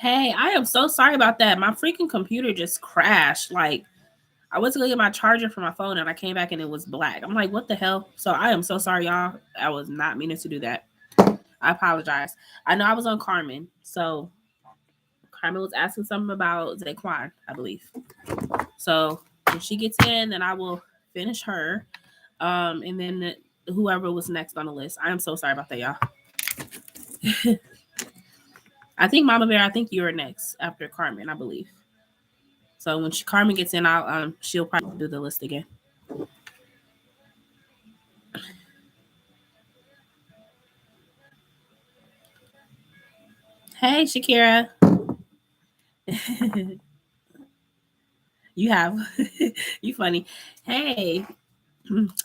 Hey, I am so sorry about that. My freaking computer just crashed. Like, I went to go get my charger for my phone and I came back and it was black. I'm like, what the hell? So I am so sorry, y'all. I was not meaning to do that. I apologize. I know I was on Carmen. So Carmen was asking something about Zaquan, I believe. So when she gets in, then I will finish her. And then whoever was next on the list. I am so sorry about that, y'all. I think Mama Bear, I think you're next after Carmen, I believe. So when Carmen gets in, she'll probably do the list again. Hey, Shakira. You have. You funny. Hey,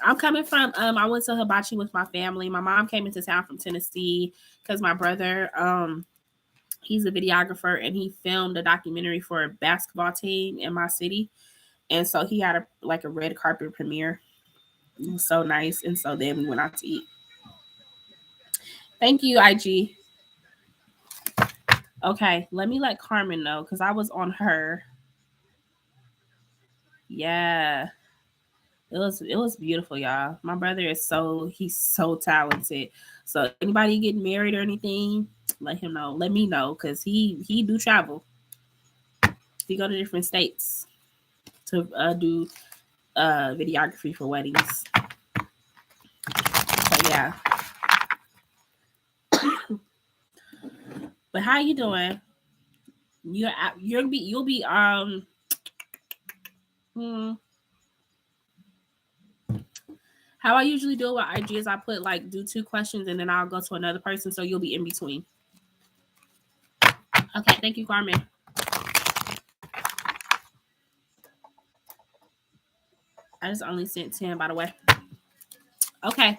I'm coming from I went to Hibachi with my family. My mom came into town from Tennessee because my brother he's a videographer and he filmed a documentary for a basketball team in my city. And so he had a red carpet premiere. It was so nice. And so then we went out to eat. Thank you, IG. Okay, let me let Carmen know because I was on her. Yeah. It was beautiful, y'all. My brother he's so talented. So if anybody getting married or anything, let him know. Let me know because he do travel. He go to different states to do videography for weddings. So yeah. But how you doing? You'll be hmm, how I usually do it with IG is I put do 2 questions and then I'll go to another person so you'll be in between. Okay, thank you, Carmen. I just only sent 10 by the way. Okay.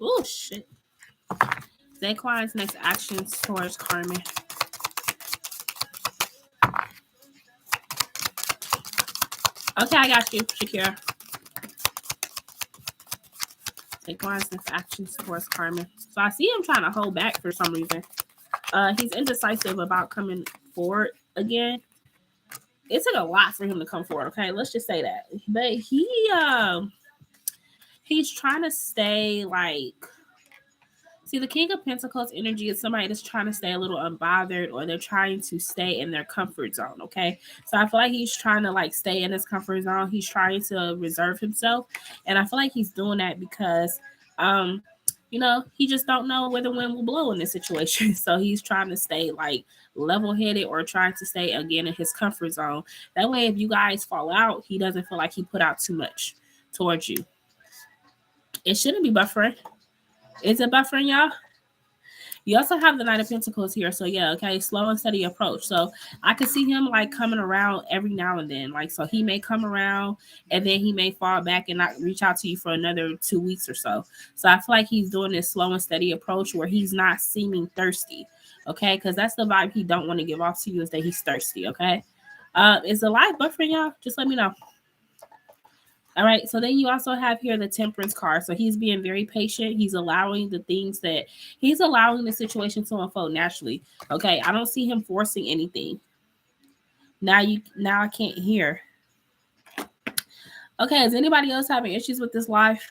Oh shit. Zaquan's next actions towards Carmen. Okay, I got you, Shakira. Zaquan's next actions towards Carmen. So I see him trying to hold back for some reason. He's indecisive about coming forward again. It took a lot for him to come forward. Okay, let's just say that. But he's trying to stay See, the King of Pentacles energy is somebody that's trying to stay a little unbothered or they're trying to stay in their comfort zone, okay? So I feel like he's trying to stay in his comfort zone. He's trying to reserve himself. And I feel like he's doing that because he just don't know where the wind will blow in this situation. So he's trying to stay level-headed or trying to stay again in his comfort zone. That way if you guys fall out, he doesn't feel like he put out too much towards you. It shouldn't be buffering. Is it buffering, y'all? You also have the Knight of Pentacles here. So yeah, okay, slow and steady approach. So I could see him coming around every now and then. So he may come around and then he may fall back and not reach out to you for another 2 weeks or so. So I feel like he's doing this slow and steady approach where he's not seeming thirsty. Okay, because that's the vibe he don't want to give off to you is that he's thirsty. Okay. Is the live buffering, y'all? Just let me know. All right. So then you also have here the Temperance card. So he's being very patient. He's allowing the situation to unfold naturally. Okay. I don't see him forcing anything. Now I can't hear. Okay. Is anybody else having issues with this live?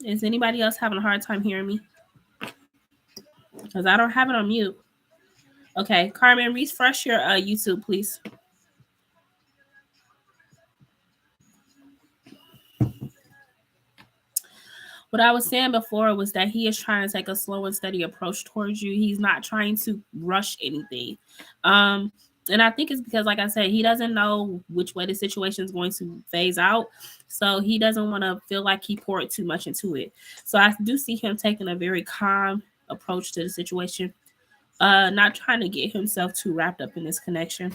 Is anybody else having a hard time hearing me? Because I don't have it on mute. Okay. Carmen, refresh your YouTube, please. What I was saying before was that he is trying to take a slow and steady approach towards you. He's not trying to rush anything. And I think it's because, like I said, he doesn't know which way the situation is going to phase out. So he doesn't want to feel like he poured too much into it. So I do see him taking a very calm approach to the situation, not trying to get himself too wrapped up in this connection.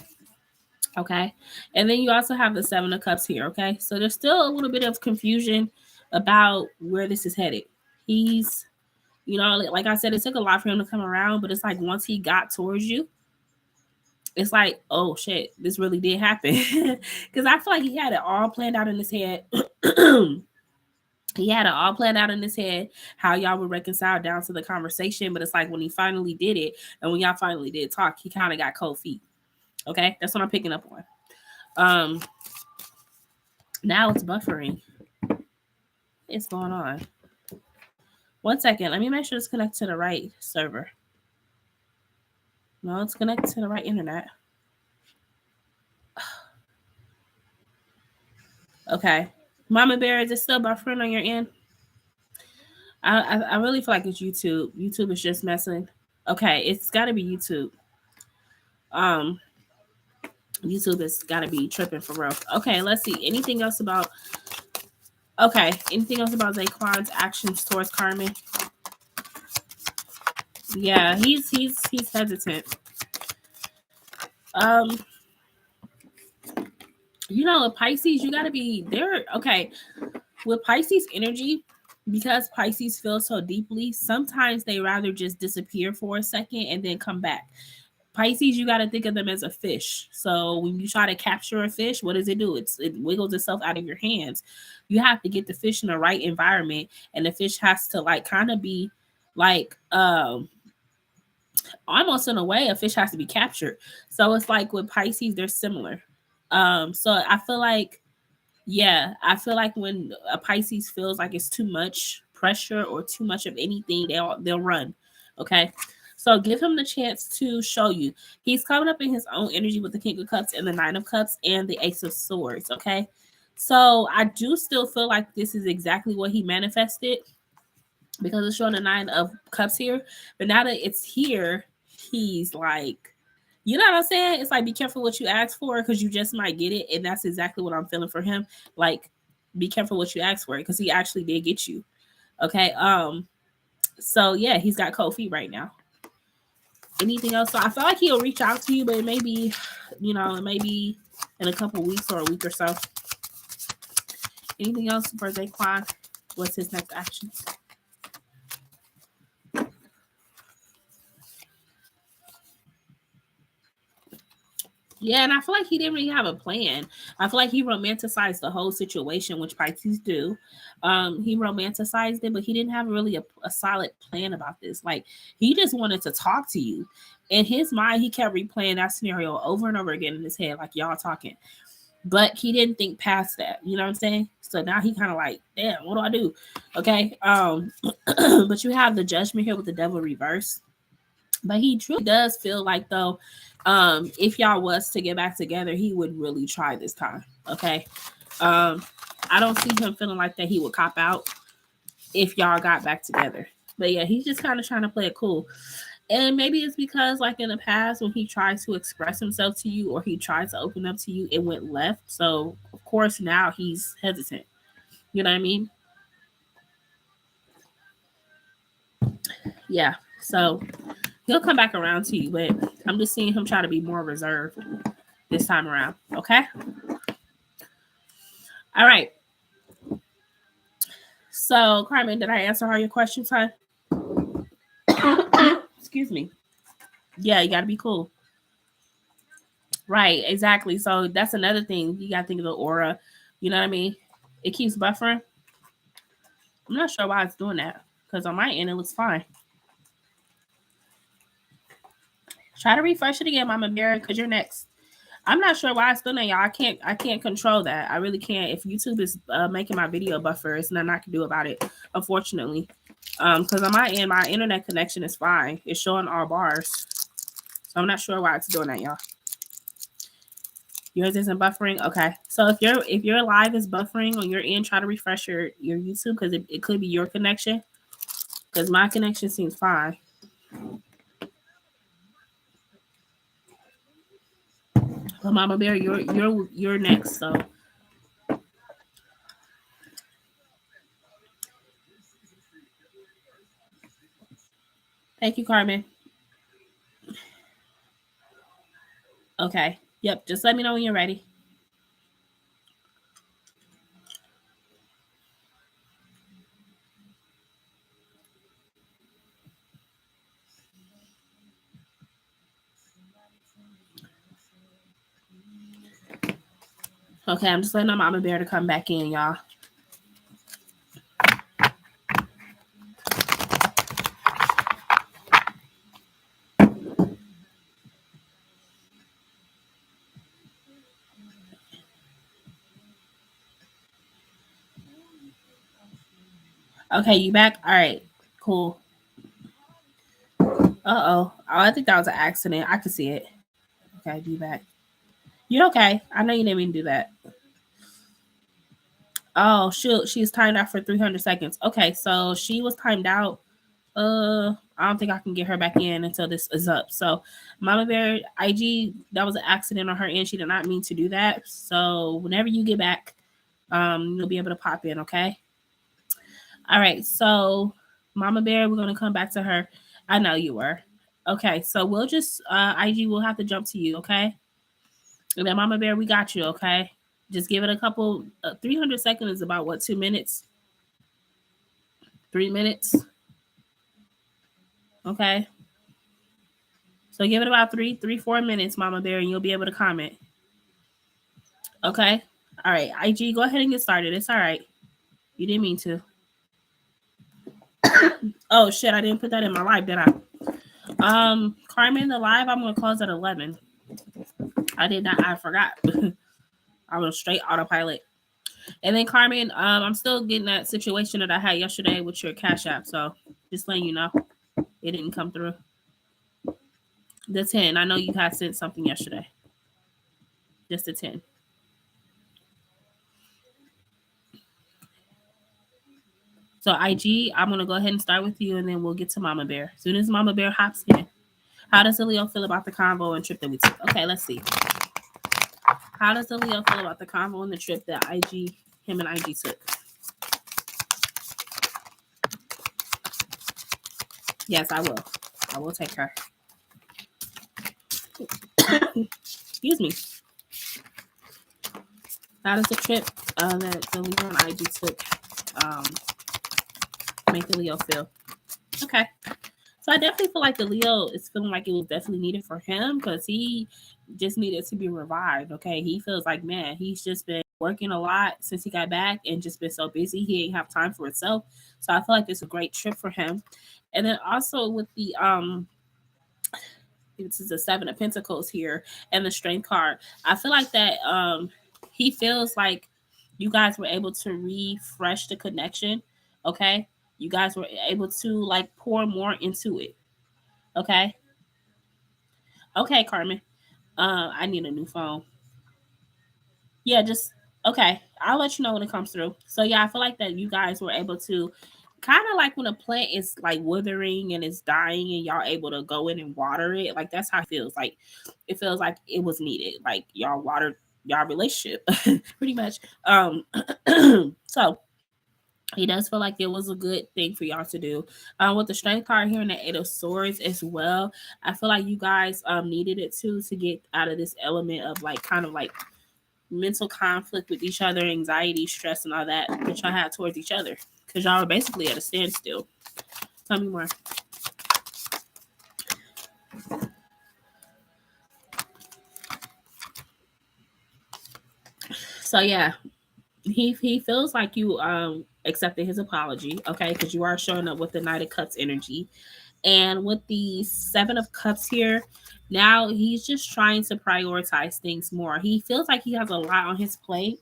Okay. And then you also have the Seven of Cups here. Okay. So there's still a little bit of confusion about where this is headed. He's, like I said, it took a lot for him to come around, but it's like once he got towards you, it's like, oh shit, this really did happen. Because I feel like he had it all planned out in his head. He had it all planned out in his head how y'all would reconcile down to the conversation, but it's like when he finally did it and when y'all finally did talk, he kind of got cold feet. Okay, that's what I'm picking up on. Now it's buffering. What's going on? 1 second. Let me make sure it's connected to the right server. No, it's connected to the right internet. Okay. Mama Bear, is it still buffering on your end? I really feel like it's YouTube. YouTube is just messing. Okay, it's got to be YouTube. YouTube has got to be tripping for real. Okay, let's see. Anything else about Zaquan's actions towards Carmen? Yeah, he's hesitant. With Pisces, you got to be there. Okay, with Pisces energy, because Pisces feel so deeply, sometimes they rather just disappear for a second and then come back. Pisces, you got to think of them as a fish. So when you try to capture a fish, what does it do? It wiggles itself out of your hands. You have to get the fish in the right environment, and the fish has to kind of be like almost in a way, a fish has to be captured. So it's like with Pisces, they're similar. So I feel like when a Pisces feels like it's too much pressure or too much of anything, they'll run. Okay. So give him the chance to show you. He's coming up in his own energy with the King of Cups and the Nine of Cups and the Ace of Swords. Okay. So I do still feel like this is exactly what he manifested because it's showing the Nine of Cups here. But now that it's here, he's like, you know what I'm saying? It's like, be careful what you ask for because you just might get it. And that's exactly what I'm feeling for him. Like, be careful what you ask for because he actually did get you. Okay. So yeah, he's got cold feet right now. Anything else? So I feel like he'll reach out to you, but it may be in a couple weeks or a week or so. Anything else for Zaquan? What's his next actions? Yeah, and I feel like he didn't really have a plan. I feel like he romanticized the whole situation, which Pisces do. He romanticized it, but he didn't have really a solid plan about this. Like, he just wanted to talk to you. In his mind, he kept replaying that scenario over and over again in his head, like y'all talking. But he didn't think past that. You know what I'm saying? So now he kind of like, damn, what do I do? Okay. But you have the Judgment here with the Devil reverse. But he truly does feel like, though, if y'all was to get back together, he would really try this time. Okay. I don't see him feeling like that he would cop out if y'all got back together. But yeah, he's just kind of trying to play it cool. And maybe it's because, like in the past, when he tried to express himself to you or he tried to open up to you, it went left. So, of course, now he's hesitant. You know what I mean? Yeah. So, he'll come back around to you, but I'm just seeing him try to be more reserved this time around. Okay. All right. So, Carmen, did I answer all your questions, hon? Excuse me. Yeah, you got to be cool. Right. Exactly. So, that's another thing. You got to think of the aura. You know what I mean? It keeps buffering. I'm not sure why it's doing that because on my end, it looks fine. Try to refresh it again, Mama Bear, because you're next. I'm not sure why it's doing that, y'all. I can't control that. I really can't. If YouTube is making my video buffer, it's nothing I can do about it, unfortunately. Because on my end, my internet connection is fine. It's showing all bars. So I'm not sure why it's doing that, y'all. Yours isn't buffering? Okay. So if your live is buffering on your end, try to refresh your YouTube because it could be your connection. Because my connection seems fine. Well, Mama Bear, you're next. So thank you, Carmen. Okay. Yep. Just let me know when you're ready. Okay, I'm just letting my Mama Bear to come back in, y'all. Okay, you back? All right, cool. Oh, I think that was an accident. I could see it. Okay, be back. You okay? I know you didn't mean to do that. Oh, she's timed out for 300 seconds. Okay, so she was timed out. I don't think I can get her back in until this is up. So, Mama Bear IG, that was an accident on her end. She did not mean to do that. So, whenever you get back, you'll be able to pop in. Okay. All right. So, Mama Bear, we're gonna come back to her. I know you were. Okay. So we'll just IG. We'll have to jump to you. Okay. And then Mama Bear, we got you. Okay. Just give it a couple. 300 seconds is about what, 2 minutes? 3 minutes. Okay. So give it about 4 minutes, Mama Bear, and you'll be able to comment. Okay. All right. IG, go ahead and get started. It's all right. You didn't mean to. Oh shit, I didn't put that in my live, did I? Carmen, the live, I'm gonna close at 11. I did not, I forgot. I was straight autopilot. And then Carmen, I'm still getting that situation that I had yesterday with your Cash App. So just letting you know, it didn't come through. The 10. I know you had sent something yesterday. Just a 10. So IG, I'm gonna go ahead and start with you, and then we'll get to Mama Bear. As soon as Mama Bear hops in, how does the Leo feel about the convo and trip that we took? Okay, let's see. How does the Leo feel about the convo and the trip that him and IG took? Yes, I will. I will take her. Excuse me. How does the trip that the Leo and IG took make the Leo feel? Okay. So I definitely feel like the Leo is feeling like it was definitely needed for him because he just needed to be revived. Okay. He feels like, man, he's just been working a lot since he got back and just been so busy. He ain't have time for himself. So I feel like it's a great trip for him. And then also with the this is the 7 of Pentacles here and the Strength card. I feel like that he feels like you guys were able to refresh the connection. Okay. You guys were able to like pour more into it. Okay. Okay, Carmen. I need a new phone. Yeah, just okay. I'll let you know when it comes through. So yeah, I feel like that you guys were able to kind of like when a plant is like withering and it's dying and y'all able to go in and water it. Like that's how it feels. Like it feels like it was needed. Like y'all watered y'all relationship pretty much. So he does feel like it was a good thing for y'all to do. With the Strength card here and the 8 of Swords as well, I feel like you guys needed it too to get out of this element of like kind of like mental conflict with each other, anxiety, stress, and all that y'all had towards each other because y'all were basically at a standstill. Tell me more. So yeah, he feels like you accepted his apology, okay, because you are showing up with the Knight of Cups energy. And with the 7 of Cups here, now he's just trying to prioritize things more. He feels like he has a lot on his plate.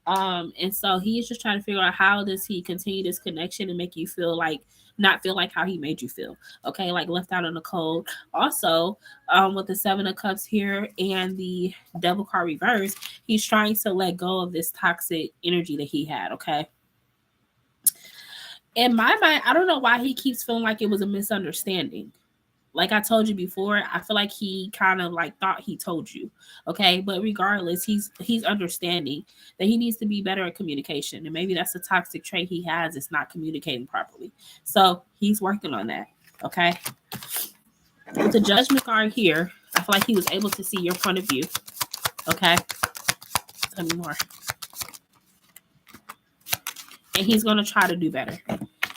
And so he's just trying to figure out how does he continue this connection and make you feel like not feel like how he made you feel. Okay, like left out in the cold. Also, with the 7 of Cups here and the Devil card reverse, he's trying to let go of this toxic energy that he had. Okay. In my mind, I don't know why he keeps feeling like it was a misunderstanding. Like I told you before, I feel like he kind of like thought he told you. Okay. But regardless, he's understanding that he needs to be better at communication. And maybe that's a toxic trait he has, is not communicating properly. So he's working on that. Okay. With the Judgment card here, I feel like he was able to see your point of view. Okay. Tell me more. And he's going to try to do better.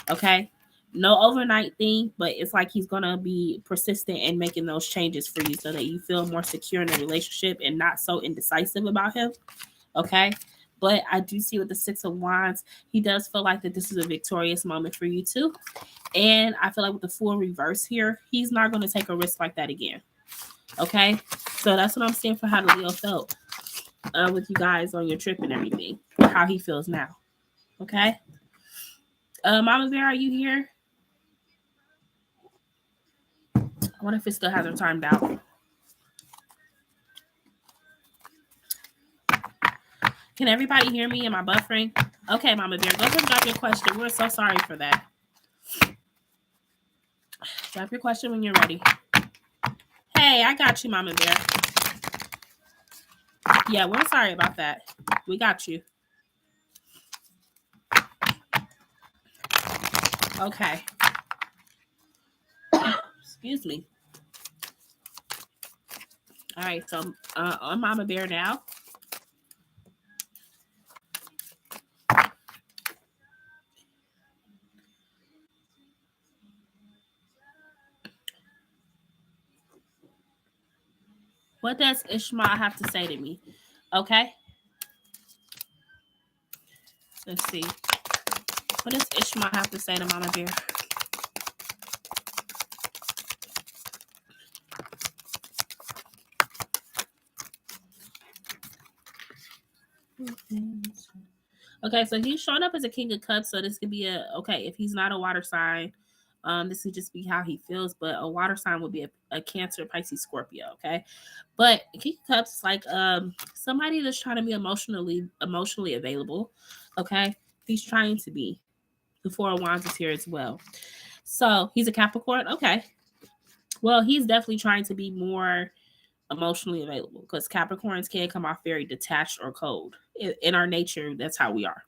Okay. No overnight thing, but it's like he's going to be persistent in making those changes for you so that you feel more secure in the relationship and not so indecisive about him. Okay. But I do see with the 6 of Wands, he does feel like that this is a victorious moment for you too. And I feel like with the Fool reverse here, he's not going to take a risk like that again. Okay. So that's what I'm saying for how the Leo felt with you guys on your trip and everything, how he feels now. Okay. Mama Bear, are you here? I wonder if it still hasn't timed out. Can everybody hear me? Am I buffering? Okay, Mama Bear, go ahead and drop your question. We're so sorry for that. Drop your question when you're ready. Hey, I got you, Mama Bear. Yeah, we're sorry about that. We got you. Okay. Excuse me. All right, so on Mama Bear now. What does Ishmael have to say to me? Okay. Let's see. What does Ishmael have to say to Mama Bear? Okay, so he's showing up as a King of Cups, so this could be okay, if he's not a water sign, this could just be how he feels, but a water sign would be a Cancer, Pisces, Scorpio, okay? But King of Cups is like somebody that's trying to be emotionally available, okay? He's trying to be. The Four of Wands is here as well. So he's a Capricorn, okay. Well, he's definitely trying to be more emotionally available because Capricorns can come off very detached or cold. In our nature, that's how we are.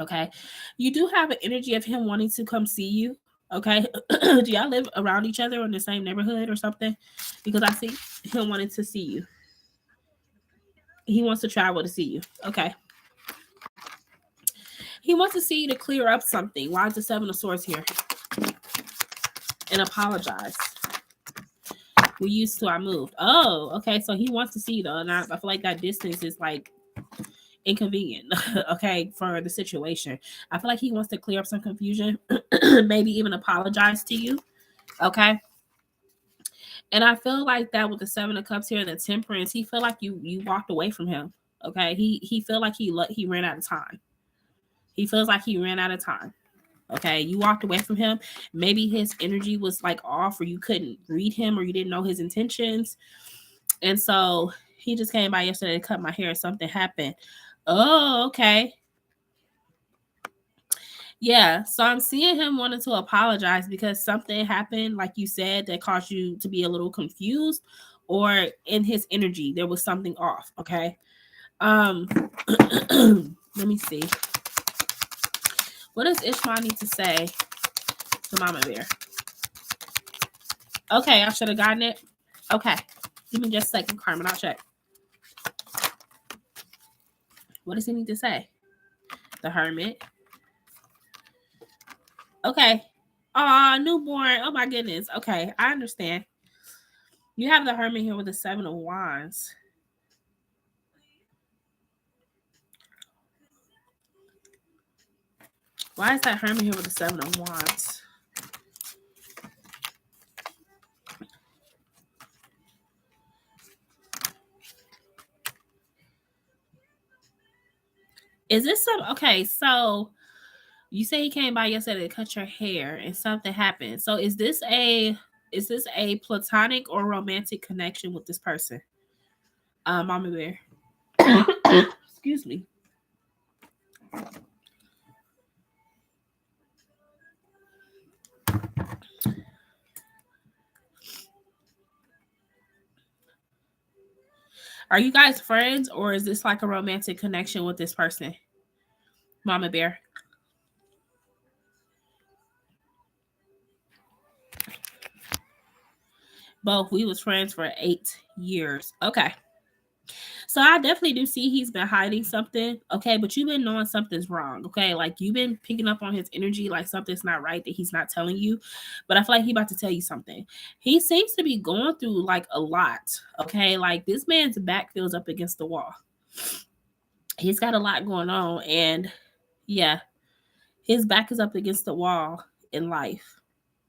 Okay. You do have an energy of him wanting to come see you. Okay. Do y'all live around each other in the same neighborhood or something? Because I see him wanting to see you. He wants to travel to see you. Okay. He wants to see you to clear up something. Why is the Seven of Swords here? And apologize. We used to, I moved. Oh, okay. So he wants to see you though. And I feel like that distance is like inconvenient, okay, for the situation. I feel like he wants to clear up some confusion, maybe even apologize to you, okay? And I feel like that with the Seven of Cups here and the Temperance, he feel like you walked away from him, okay? He feel like he ran out of time. He feels like he ran out of time. Okay, you walked away from him. Maybe his energy was like off, or you couldn't read him, or you didn't know his intentions. And so he just came by yesterday to cut my hair. Something happened. Oh, okay. Yeah. So I'm seeing him wanting to apologize because something happened, like you said, that caused you to be a little confused, or in his energy, there was something off. Okay. Let me see. What does Ishmael need to say to Mama Bear? Okay, I should have gotten it. Okay. Give me just a second, Carmen. I'll check. What does he need to say? The Hermit. Okay. Aw, newborn. Oh my goodness. Okay, I understand. You have the Hermit here with the Seven of Wands. Why is that Hermit here with the Seven of Wands? Is this some okay? So you say he came by yesterday to cut your hair, and something happened. So is this a platonic or romantic connection with this person? Mama Bear. Excuse me. Are you guys friends, or is this like a romantic connection with this person? Mama Bear. Both. We was friends for 8 years. Okay. So I definitely do see he's been hiding something. Okay, but you've been knowing something's wrong. Okay, like you've been picking up on his energy, like something's not right that he's not telling you. But I feel like he's about to tell you something. He seems to be going through like a lot. Okay, like this man's back feels up against the wall. He's got a lot going on, and yeah, his back is up against the wall in life.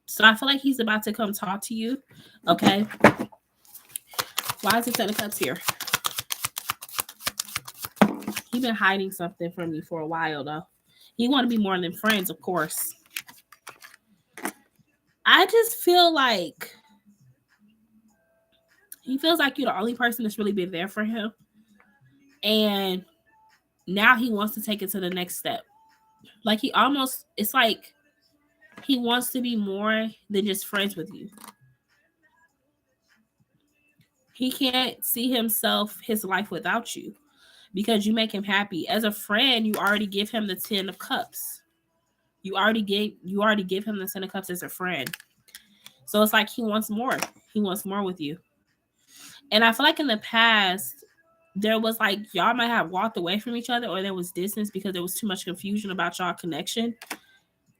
So I feel like he's about to come talk to you. Okay. Why is the Ten of Cups here? He's been hiding something from you for a while, though. He want to be more than friends, of course. I just feel like he feels like you're the only person that's really been there for him. And now he wants to take it to the next step. Like it's like he wants to be more than just friends with you. He can't see his life without you because you make him happy. As a friend, you already give him the 10 of cups. You already give him the 10 of cups as a friend. So it's like he wants more. He wants more with you. And I feel like in the past, there was like y'all might have walked away from each other, or there was distance because there was too much confusion about y'all connection.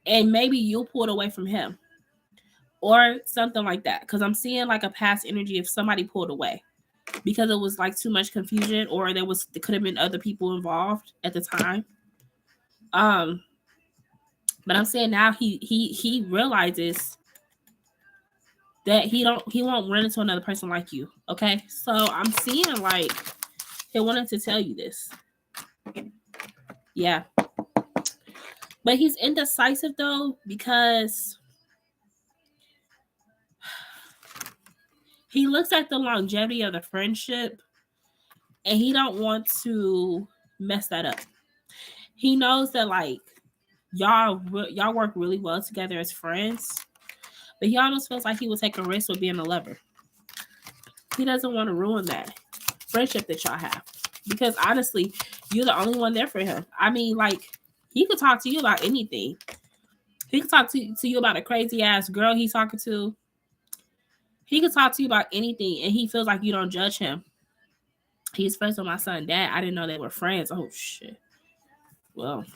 And maybe you pulled away from him or something like that. Because I'm seeing like a past energy if somebody pulled away because it was like too much confusion, or there could have been other people involved at the time. But I'm saying now he realizes that he won't run into another person like you. Okay, so I'm seeing like he wanted to tell you this. Yeah, but he's indecisive though because he looks at the longevity of the friendship and he don't want to mess that up. He knows that like y'all work really well together as friends, but he almost feels like he would take a risk with being a lover. He doesn't want to ruin that friendship that y'all have because honestly, you're the only one there for him. I mean, like he could talk to you about anything. He could talk to you about a crazy ass girl he's talking to. He could talk to you about anything, and he feels like you don't judge him. He's friends with my son, Dad. I didn't know they were friends. Oh shit. Well,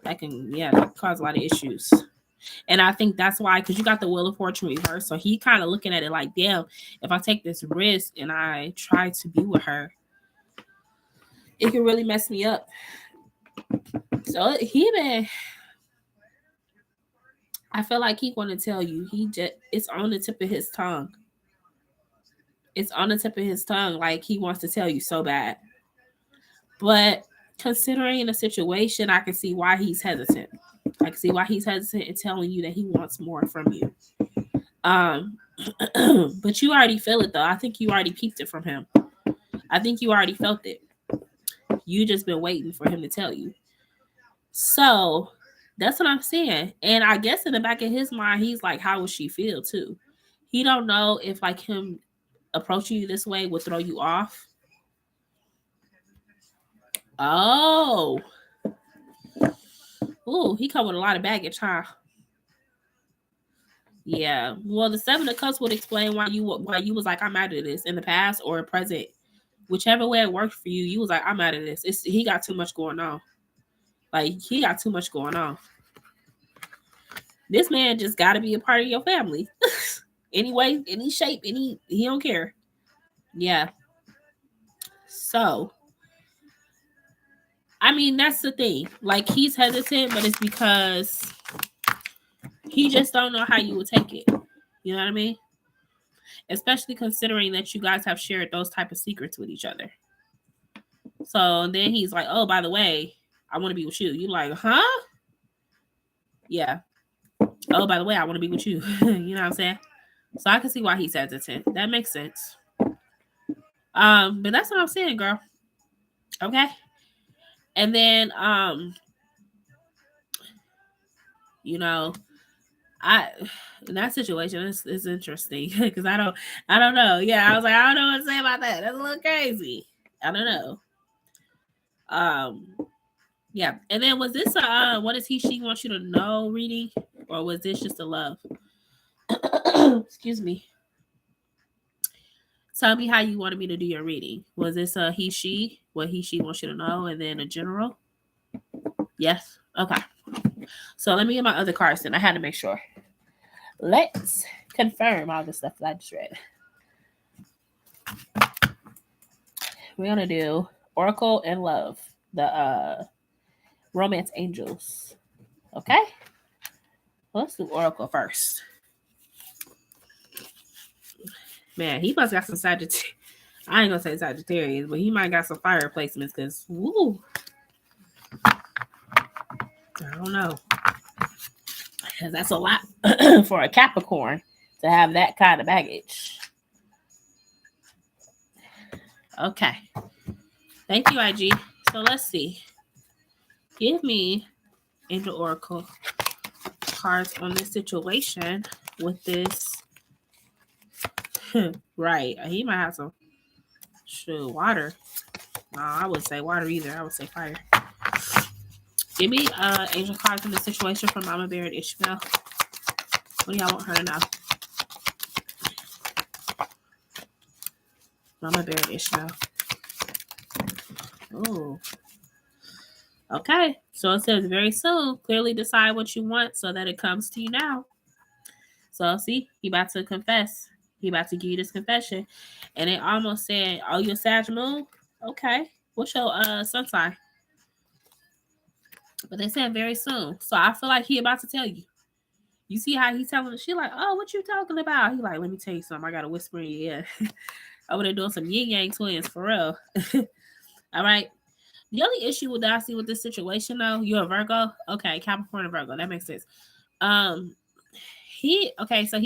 that can cause a lot of issues. And I think that's why, because you got the Wheel of Fortune reversed, so he kind of looking at it like, damn, if I take this risk and I try to be with her, it can really mess me up. So I feel like he want to tell you. It's on the tip of his tongue. It's on the tip of his tongue, like he wants to tell you so bad. But considering the situation, I can see why he's hesitant. I can see why he's hesitant in telling you that he wants more from you. But you already feel it though. I think you already peeped it from him. I think you already felt it. You just been waiting for him to tell you. So that's what I'm saying. And I guess in the back of his mind, he's like, how would she feel too? He don't know if like him approaching you this way would throw you off. Oh. Ooh, he come with a lot of baggage, huh? Yeah. Well, the 7 of Cups would explain why you was like, I'm out of this in the past or present. Whichever way it worked for you, you was like, I'm out of this. He got too much going on. Like, he got too much going on. This man just got to be a part of your family. Anyway, any shape, he don't care. Yeah. So, I mean, that's the thing. Like, he's hesitant, but it's because he just don't know how you would take it. You know what I mean? Especially considering that you guys have shared those type of secrets with each other. So then he's like, oh, by the way, I want to be with you. You like, huh? Yeah. Oh, by the way, I want to be with you. You know what I'm saying? So I can see why he's hesitant. That makes sense. But that's what I'm saying, girl. Okay. And then, you know, in that situation is interesting because I don't know. Yeah, I was like, I don't know what to say about that. That's a little crazy. I don't know. Yeah. And then was this what does she wants you to know reading, or was this just a love? Excuse me. Tell me how you wanted me to do your reading. Was this a she, what she wants you to know, and then a general? Yes. Okay. So let me get my other cards then. I had to make sure. Let's confirm all the stuff that I just read. We're gonna do Oracle and Love, the Romance Angels. Okay. Let's do Oracle first. Man, he must got some Sagittarius. I ain't gonna say Sagittarius, but he might got some fire placements because woo. don't know. Because that's a lot for a Capricorn to have that kind of baggage. Okay. Thank you, IG. So let's see. Give me Angel Oracle cards on this situation with this. Right. He might have some water. No, I wouldn't say water either. I would say fire. Give me angel cards in this situation from Mama Bear and Ishmael. What do y'all want her to know? Mama Bear and Ishmael. Oh. Okay. So it says very soon. Clearly decide what you want so that it comes to you now. So see, he about to confess. He about to give you this confession. And it almost said, oh, you're Sag Moon? Okay. What's your sun sign? But they said very soon. So I feel like he about to tell you. You see how he's telling her? She like, oh, what you talking about? He like, let me tell you something. I got to whisper in your ear. Over there doing some yin yang twins for real. All right. The only issue that I see with this situation, though, you're a Virgo. Okay, Capricorn and Virgo. That makes sense. So he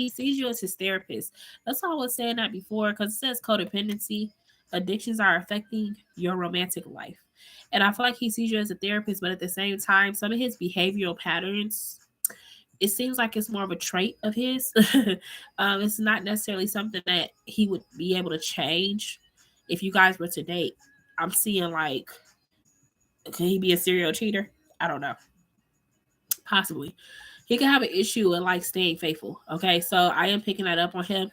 sees you as his therapist. That's why I was saying that before, because it says codependency. Addictions are affecting your romantic life. And I feel like he sees you as a therapist, but at the same time, some of his behavioral patterns, it seems like it's more of a trait of his. It's not necessarily something that he would be able to change if you guys were to date. I'm seeing like, could he be a serial cheater? I don't know. Possibly. He could have an issue with like staying faithful. Okay, so I am picking that up on him.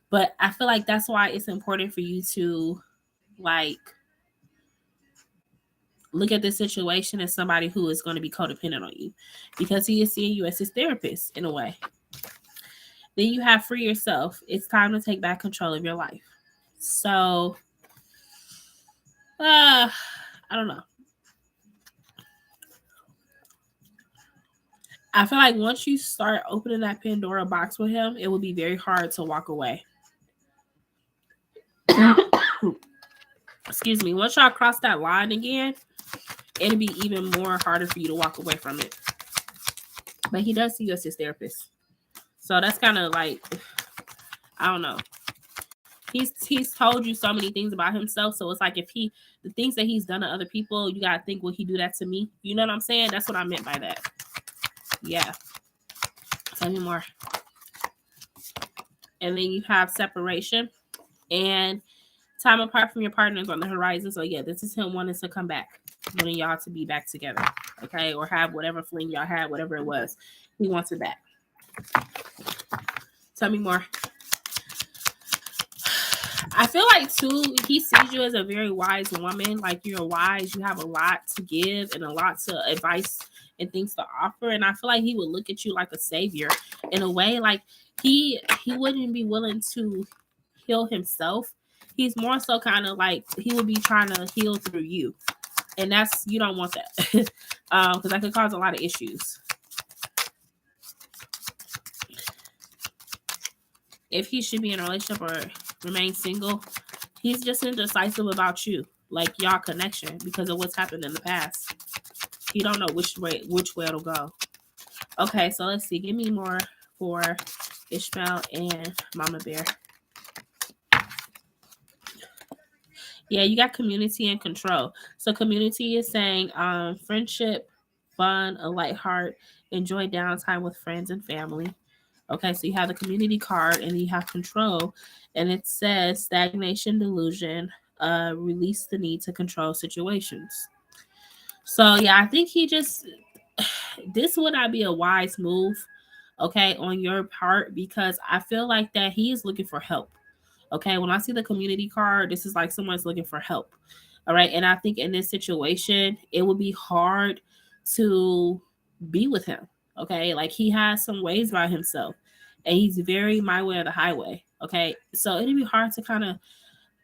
But I feel like that's why it's important for you to like look at this situation as somebody who is going to be codependent on you, because he is seeing you as his therapist in a way. Then you have free yourself. It's time to take back control of your life. So, I don't know. I feel like once you start opening that Pandora box with him, it will be very hard to walk away. Excuse me. Once y'all cross that line again, it'll be even more harder for you to walk away from it. But he does see you as his therapist. So that's kind of like, I don't know. He's told you so many things about himself. So it's like the things that he's done to other people, you got to think, will he do that to me? You know what I'm saying? That's what I meant by that. Yeah. Tell me more. And then you have separation and time apart from your partners on the horizon. So yeah, this is him wanting to come back, wanting y'all to be back together. Okay. Or have whatever fling y'all had, whatever it was. He wants it back. Tell me more. I feel like too, he sees you as a very wise woman. Like you're wise. You have a lot to give and a lot to advice and things to offer. And I feel like he would look at you like a savior in a way. Like he wouldn't be willing to heal himself. He's more so kind of like he would be trying to heal through you. And you don't want that. Because that could cause a lot of issues. If he should be in a relationship or remain single, he's just indecisive about you, like y'all connection, because of what's happened in the past. He don't know which way it'll go. Okay, so let's see. Give me more for Ishmael and Mama Bear. Yeah, you got community and control. So community is saying friendship, fun, a light heart, enjoy downtime with friends and family. Okay, so you have the community card and you have control, and it says stagnation, delusion, release the need to control situations. So yeah, I think this would not be a wise move, okay, on your part, because I feel like that he is looking for help. Okay, when I see the community card, this is like someone's looking for help. All right, and I think in this situation, it would be hard to be with him. Okay, like he has some ways by himself, and he's very my way or the highway. Okay, so it'd be hard to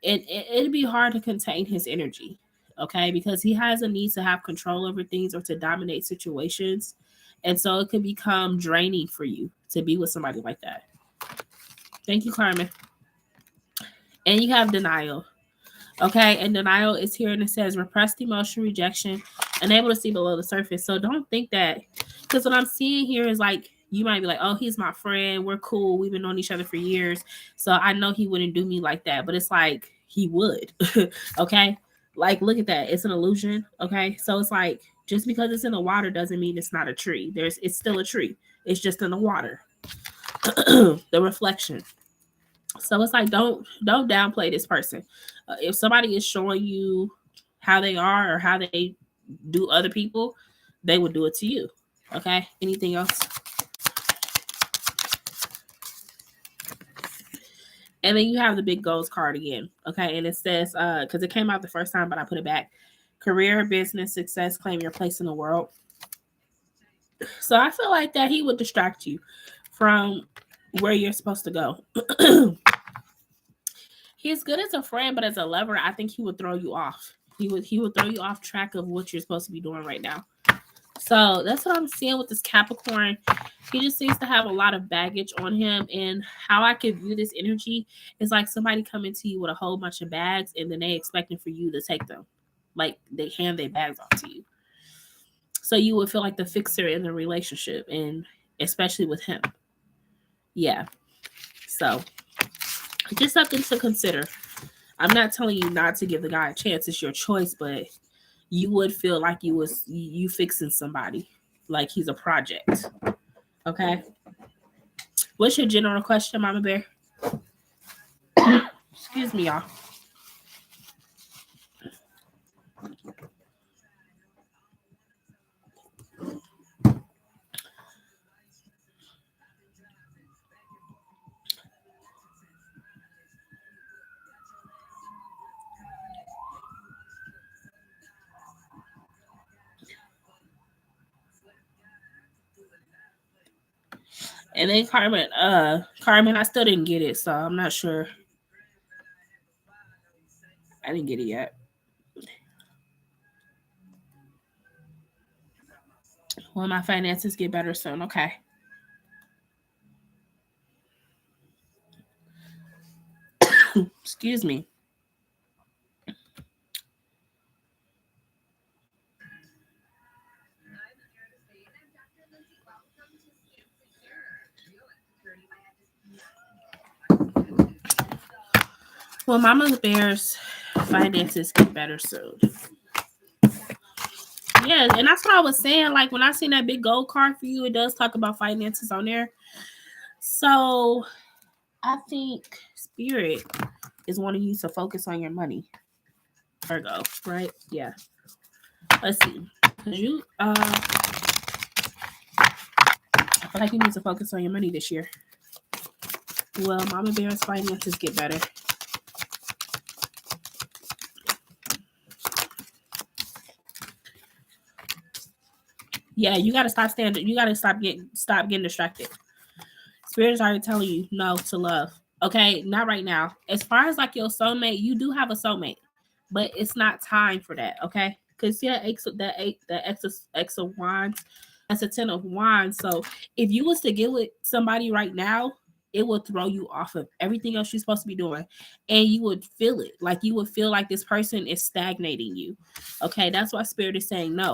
it'd be hard to contain his energy. Okay, because he has a need to have control over things or to dominate situations, and so it could become draining for you to be with somebody like that. Thank you, Carmen. And you have denial. Okay, and denial is here, and it says repressed emotion, rejection, unable to see below the surface. So don't think that Because what I'm seeing here is like, you might be like, oh, he's my friend. We're cool. We've been knowing each other for years. So I know he wouldn't do me like that. But it's like, he would. Okay. Like, look at that. It's an illusion. Okay. So it's like, just because it's in the water doesn't mean it's not a tree. It's still a tree. It's just in the water. The reflection. So it's like, don't downplay this person. If somebody is showing you how they are or how they do other people, they would do it to you. Okay. Anything else? And then you have the big goals card again. Okay. And it says, because it came out the first time, but I put it back. Career, business, success, claim your place in the world. So I feel like that he would distract you from where you're supposed to go. He's good as a friend, but as a lover, I think he would throw you off. He would throw you off track of what you're supposed to be doing right now. So that's what I'm seeing with this Capricorn. He just seems to have a lot of baggage on him. And how I could view this energy is like somebody coming to you with a whole bunch of bags and then they expecting for you to take them. Like they hand their bags off to you. So you would feel like the fixer in the relationship, and especially with him. Yeah. So just something to consider. I'm not telling you not to give the guy a chance. It's your choice, but you would feel like you fixing somebody, like he's a project. Okay. What's your general question, Mama Bear? Excuse me, y'all. And then Carmen, I still didn't get it, so I'm not sure. I didn't get it yet. Will my finances get better soon? Okay. Excuse me. Well, Mama Bear's finances get better soon. Yeah, and that's what I was saying. Like when I seen that big gold card for you, it does talk about finances on there. So I think Spirit is wanting you to focus on your money. Virgo, right? Yeah. Let's see. Cause you I feel like you need to focus on your money this year. Well, Mama Bear's finances get better. Yeah, you gotta stop standing. You gotta stop getting distracted. Spirit is already telling you no to love. Okay, not right now. As far as like your soulmate, you do have a soulmate, but it's not time for that. Okay, because yeah, X of Wands, that's a 10 of Wands. So if you was to get with somebody right now, it will throw you off of everything else you're supposed to be doing, and you would feel it. Like you would feel like this person is stagnating you. Okay, that's why Spirit is saying no.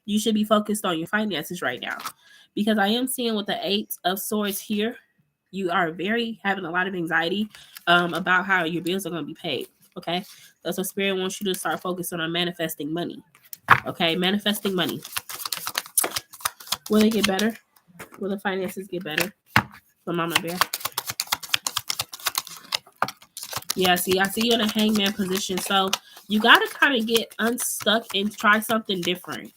You should be focused on your finances right now, because I am seeing with the 8 of Swords here, you are very having a lot of anxiety about how your bills are going to be paid. Okay, that's what Spirit wants you to start focusing on manifesting money. Okay, manifesting money. Will it get better? Will the finances get better for Mama Bear? Yeah, see, I see you in a hangman position. So you got to kind of get unstuck and try something different,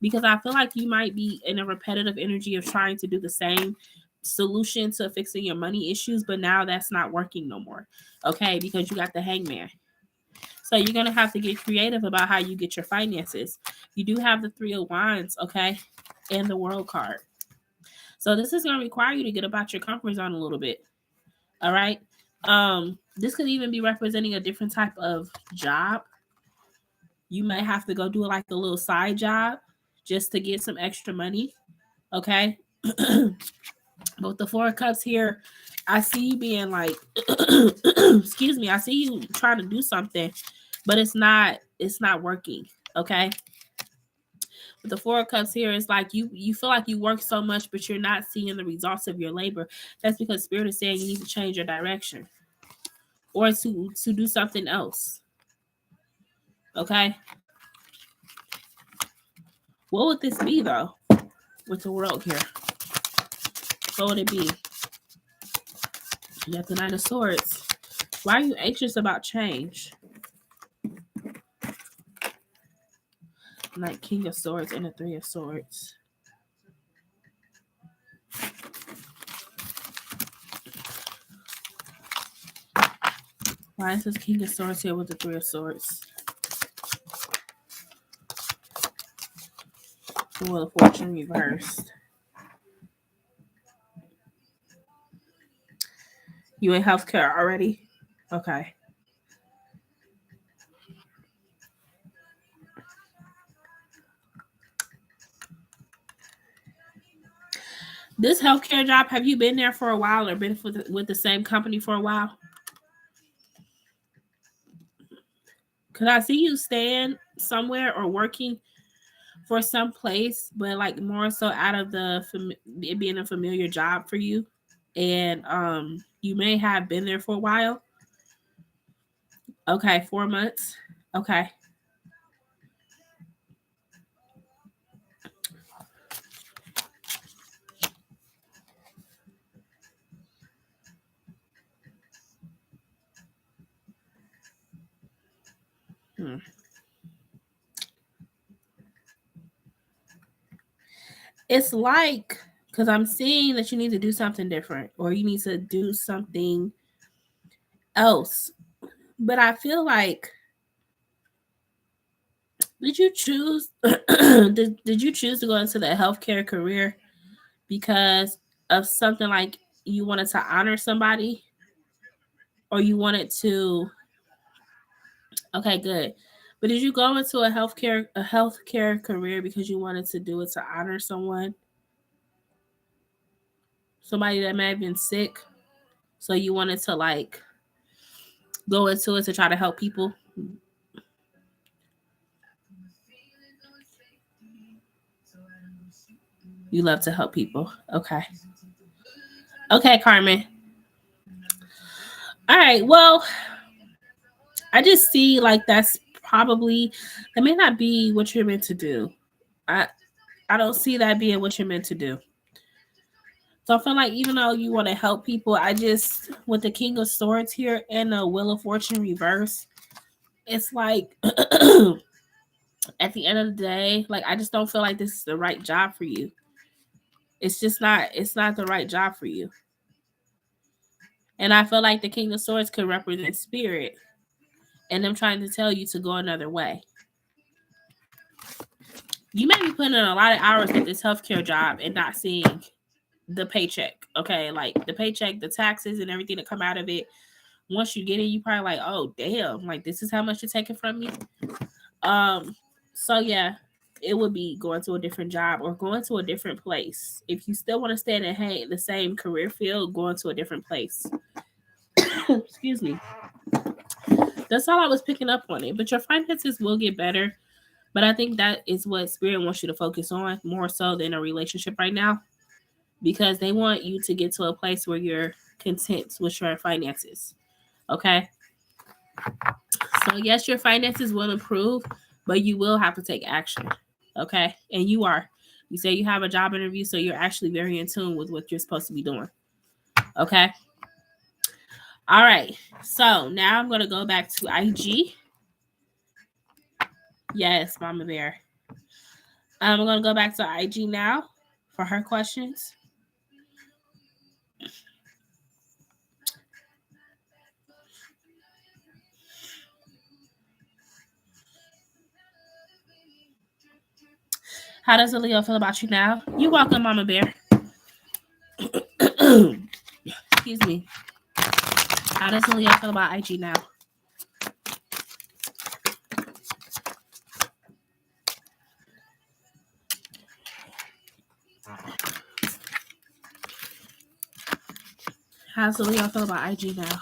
because I feel like you might be in a repetitive energy of trying to do the same solution to fixing your money issues, but now that's not working no more. Okay, because you got the hangman. So you're going to have to get creative about how you get your finances. You do have the 3 of Wands, okay, and the World card. So this is going to require you to get about your comfort zone a little bit. All right. This could even be representing a different type of job. You may have to go do like a little side job just to get some extra money. Okay. But the 4 of Cups here, I see you being like, excuse me, I see you trying to do something, but it's not working. Okay. The Four of Cups here is like you feel like you work so much, but you're not seeing the results of your labor. That's because Spirit is saying you need to change your direction or to do something else. Okay. What would this be though with the World here? What would it be? You got the Knight of Swords. Why are you anxious about change? Like King of Swords and the Three of Swords. Why is this King of Swords here with the Three of Swords? The Wheel of Fortune reversed. You in healthcare already? Okay. This healthcare job, have you been there for a while or been with the same company for a while? Because I see you staying somewhere or working for some place, but like more so out of it being a familiar job for you. And you may have been there for a while. Okay, 4 months. Okay. It's like, because I'm seeing that you need to do something different or you need to do something else. But I feel like, did you choose did you choose to go into the healthcare career because of something like you wanted to honor somebody or you wanted to? Okay, good. But did you go into a healthcare career because you wanted to do it to honor someone? Somebody that may have been sick. So you wanted to like go into it to try to help people? You love to help people. Okay. Okay, Carmen. All right. Well, I just see like that may not be what you're meant to do. I don't see that being what you're meant to do. So I feel like even though you want to help people, I just with the King of Swords here and the Wheel of Fortune reverse, it's like at the end of the day, like I just don't feel like this is the right job for you. It's not the right job for you. And I feel like the King of Swords could represent spirit and them trying to tell you to go another way. You may be putting in a lot of hours at this healthcare job and not seeing the paycheck. Okay, like the paycheck, the taxes, and everything that come out of it. Once you get it, you probably like, oh damn, like this is how much you're taking from me. So yeah, it would be going to a different job or going to a different place. If you still want to stay in the same career field, going to a different place. Excuse me. That's all I was picking up on it. But your finances will get better. But I think that is what Spirit wants you to focus on more so than a relationship right now. Because they want you to get to a place where you're content with your finances. Okay? So yes, your finances will improve, but you will have to take action. Okay? And you are. You say you have a job interview, so you're actually very in tune with what you're supposed to be doing. Okay? All right. So now I'm going to go back to IG. Yes, Mama Bear. I'm going to go back to IG now for her questions. How does the Leo feel about you now? You're welcome, Mama Bear. Excuse me. How does the Leo feel about IG now? How's the Leo feel about IG now?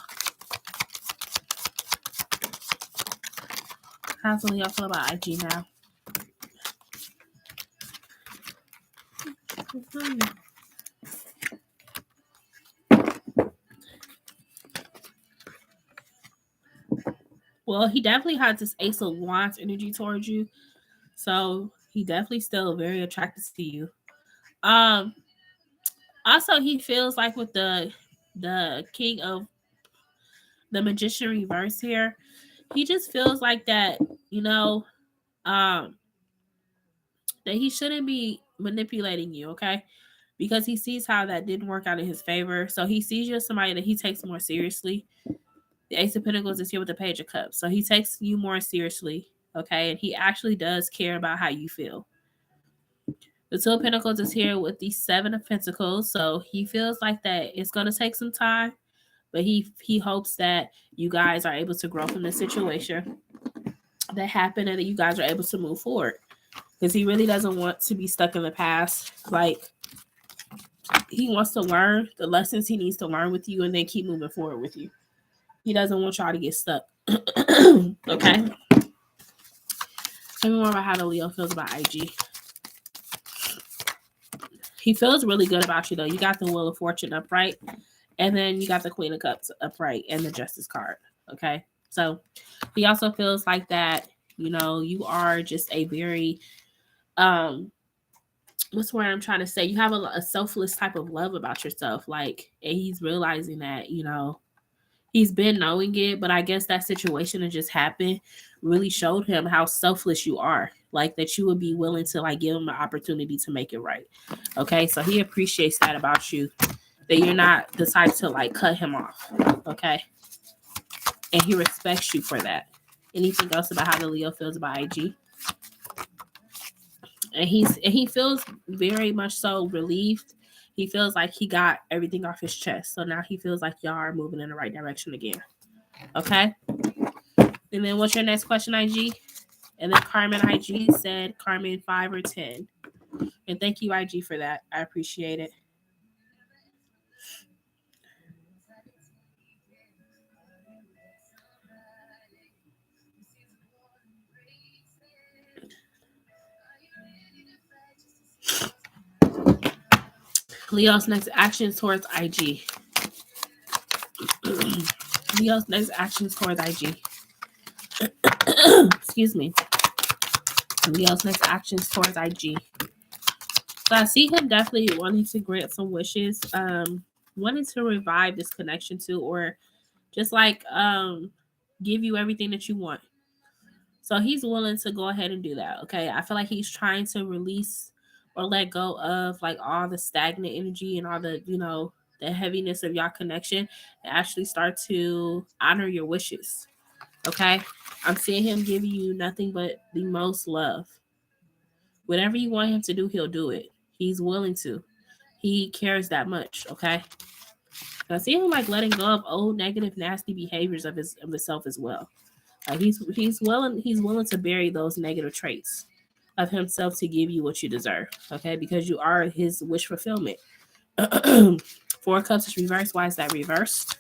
How's the Leo feel about IG now? Well, he definitely has this Ace of Wands energy towards you. So he definitely still very attracted to you. Um, Also he feels like with the King of the Magician reverse here, he just feels like that, you know, um, that he shouldn't be manipulating you, okay? Because he sees how that didn't work out in his favor. So he sees you as somebody that he takes more seriously. The Ace of Pentacles is here with the Page of Cups. So he takes you more seriously, okay? And he actually does care about how you feel. The Two of Pentacles is here with the Seven of Pentacles. So he feels like that it's going to take some time, but he hopes that you guys are able to grow from the situation that happened and that you guys are able to move forward. Because he really doesn't want to be stuck in the past. Like, he wants to learn the lessons he needs to learn with you and then keep moving forward with you. He doesn't want y'all to get stuck. Okay? Tell me more about how the Leo feels about IG. He feels really good about you, though. You got the Wheel of Fortune upright, and then you got the Queen of Cups upright and the Justice card. Okay? So he also feels like that, you know, you are just a very, what's the word I'm trying to say? You have a selfless type of love about yourself. Like, and he's realizing that, you know, he's been knowing it, but I guess that situation that just happened really showed him how selfless you are. Like, that you would be willing to like give him an opportunity to make it right. Okay, so he appreciates that about you, that you're not the type to like cut him off. Okay, and he respects you for that. Anything else about how the Leo feels about IG? And he feels very much so relieved. He feels like he got everything off his chest. So now he feels like y'all are moving in the right direction again. Okay? And then what's your next question, IG? And then Carmen IG said Carmen 5 or 10. And thank you, IG, for that. I appreciate it. Leo's next actions towards IG. Leo's next actions towards IG. Excuse me. Leo's next actions towards IG. So I see him definitely wanting to grant some wishes, wanting to revive this connection too, or just like give you everything that you want. So he's willing to go ahead and do that. Okay. I feel like he's trying to release or let go of like all the stagnant energy and all the, you know, the heaviness of your connection and actually start to honor your wishes. Okay. I'm seeing him give you nothing but the most love. Whatever you want him to do, he'll do it. He's willing to. He cares that much. Okay. I see him like letting go of old negative, nasty behaviors of himself as well. He's willing to bury those negative traits of himself to give you what you deserve. Okay, because you are his wish fulfillment. 4 Cups is reversed. Why is that reversed?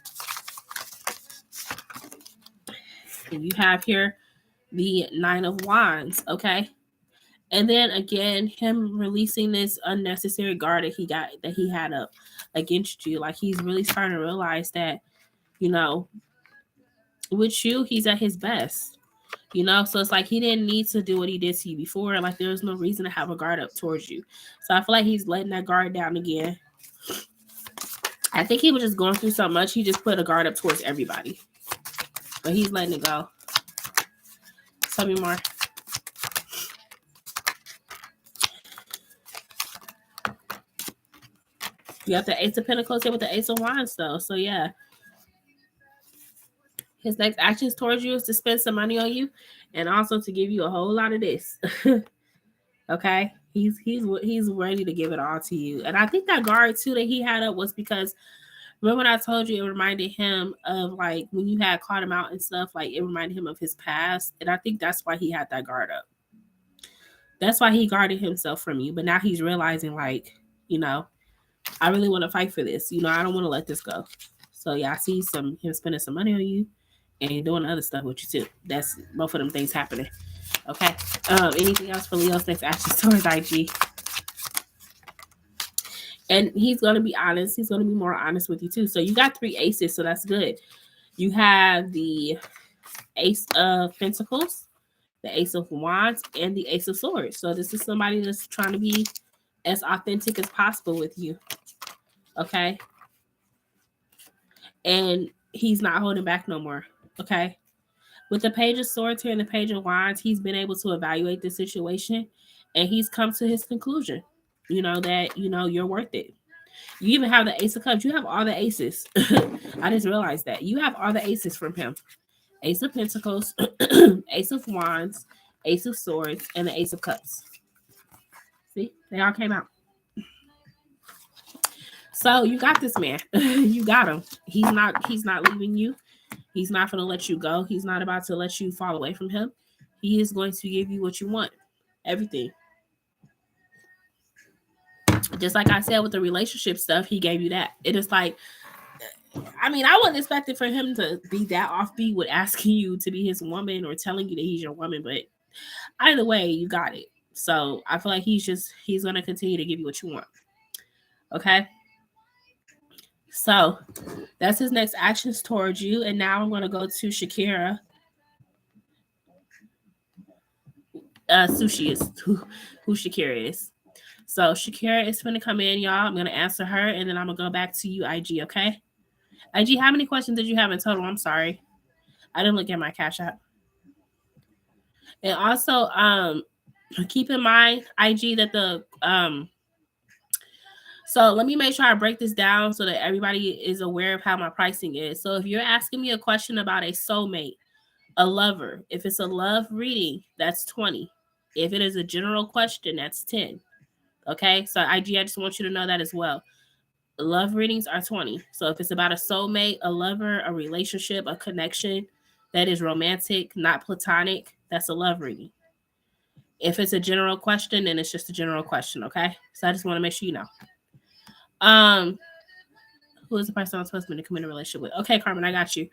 And you have here the 9 of Wands. Okay, and then again, him releasing this unnecessary guard that he had up against you. Like, he's really starting to realize that, you know, with you, he's at his best. You know, so it's like he didn't need to do what he did to you before. Like, there was no reason to have a guard up towards you. So I feel like he's letting that guard down again. I think he was just going through so much, he just put a guard up towards everybody. But he's letting it go. Tell me more. You have the Ace of Pentacles here with the Ace of Wands, though. So yeah. His next actions towards you is to spend some money on you and also to give you a whole lot of this. Okay? He's ready to give it all to you. And I think that guard too that he had up was because remember when I told you it reminded him of like when you had caught him out and stuff, like it reminded him of his past. And I think that's why he had that guard up. That's why he guarded himself from you. But now he's realizing, like, you know, I really want to fight for this. You know, I don't want to let this go. So yeah, I see him spending some money on you and doing other stuff with you too. That's both of them things happening. Okay. Anything else for Leo's next actions towards IG? And he's going to be honest. He's going to be more honest with you too. So you got 3 aces, so that's good. You have the Ace of Pentacles, the Ace of Wands, and the Ace of Swords. So this is somebody that's trying to be as authentic as possible with you. Okay. And he's not holding back no more. Okay. With the Page of Swords here and the Page of Wands, he's been able to evaluate the situation and he's come to his conclusion. You know, that, you know, you're worth it. You even have the Ace of Cups. You have all the aces. I just realized that. You have all the aces from him. Ace of Pentacles, Ace of Wands, Ace of Swords, and the Ace of Cups. See? They all came out. So you got this man. You got him. He's not leaving you. He's not going to let you go. He's not about to let you fall away from him. He is going to give you what you want. Everything. Just like I said with the relationship stuff, he gave you that. It is like, I mean, I wasn't expecting for him to be that offbeat with asking you to be his woman or telling you that he's your woman, but either way, you got it. So I feel like he's going to continue to give you what you want. Okay. So that's his next actions towards you. And now I'm going to go to Shakira. Sushi is who Shakira is. So Shakira is going to come in, y'all. I'm going to answer her, and then I'm going to go back to you, IG, okay? IG, how many questions did you have in total? I'm sorry. I didn't look at my Cash App. And also, keep in mind, IG, that the so let me make sure I break this down so that everybody is aware of how my pricing is. So if you're asking me a question about a soulmate, a lover, if it's a love reading, that's 20. If it is a general question, that's 10. Okay, so IG, I just want you to know that as well. Love readings are 20. So if it's about a soulmate, a lover, a relationship, a connection that is romantic, not platonic, that's a love reading. If it's a general question, then it's just a general question, okay? So I just want to make sure you know. Who is the person I'm supposed to be to come in a relationship with? Okay, Carmen, I got you.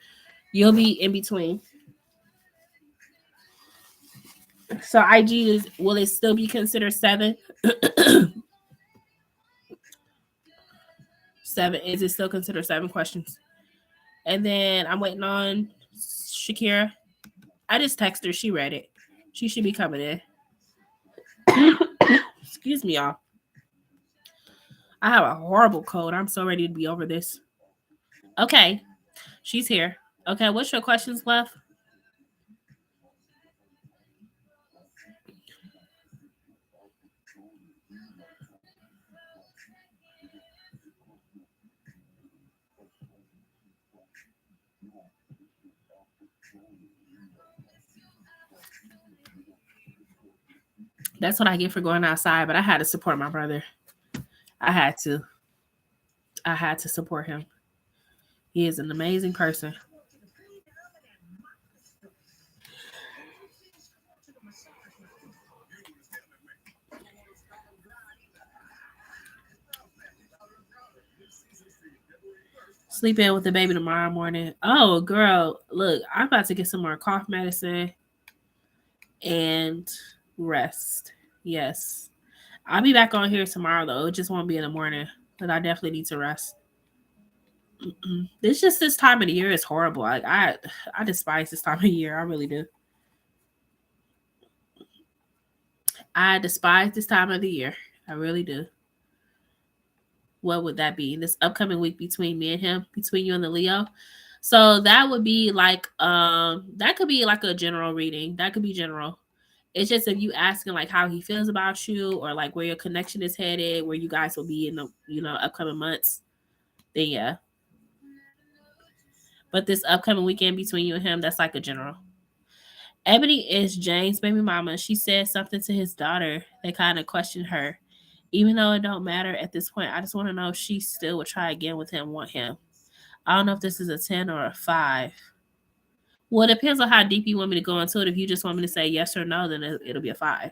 You'll be in between. So IG is, will it still be considered 7? 7. Is it still considered 7 questions? And then I'm waiting on Shakira. I just texted her. She read it. She should be coming in. Excuse me, y'all. I have a horrible cold. I'm so ready to be over this. Okay. She's here. Okay, what's your questions left? That's what I get for going outside, but I had to support my brother. I had to support him. He is an amazing person. Sleep in with the baby tomorrow morning. Oh, girl, look, I'm about to get some more cough medicine and rest. Yes. I'll be back on here tomorrow, though. It just won't be in the morning, but I definitely need to rest. It's just this time of the year is horrible. I despise this time of year. I really do. I despise this time of the year. I really do. What would that be? This upcoming week between me and him, between you and the Leo. So that would be like that could be like a general reading. That could be general. It's just if you asking like how he feels about you or like where your connection is headed, where you guys will be in the upcoming months, then yeah. But this upcoming weekend between you and him, that's like a general. Ebony is James' baby mama. She said something to his daughter. They kind of questioned her. Even though it don't matter at this point, I just want to know if she still would try again with him, want him. I don't know if this is a 10 or a 5. Well, it depends on how deep you want me to go into it. If you just want me to say yes or no, then it'll be a 5.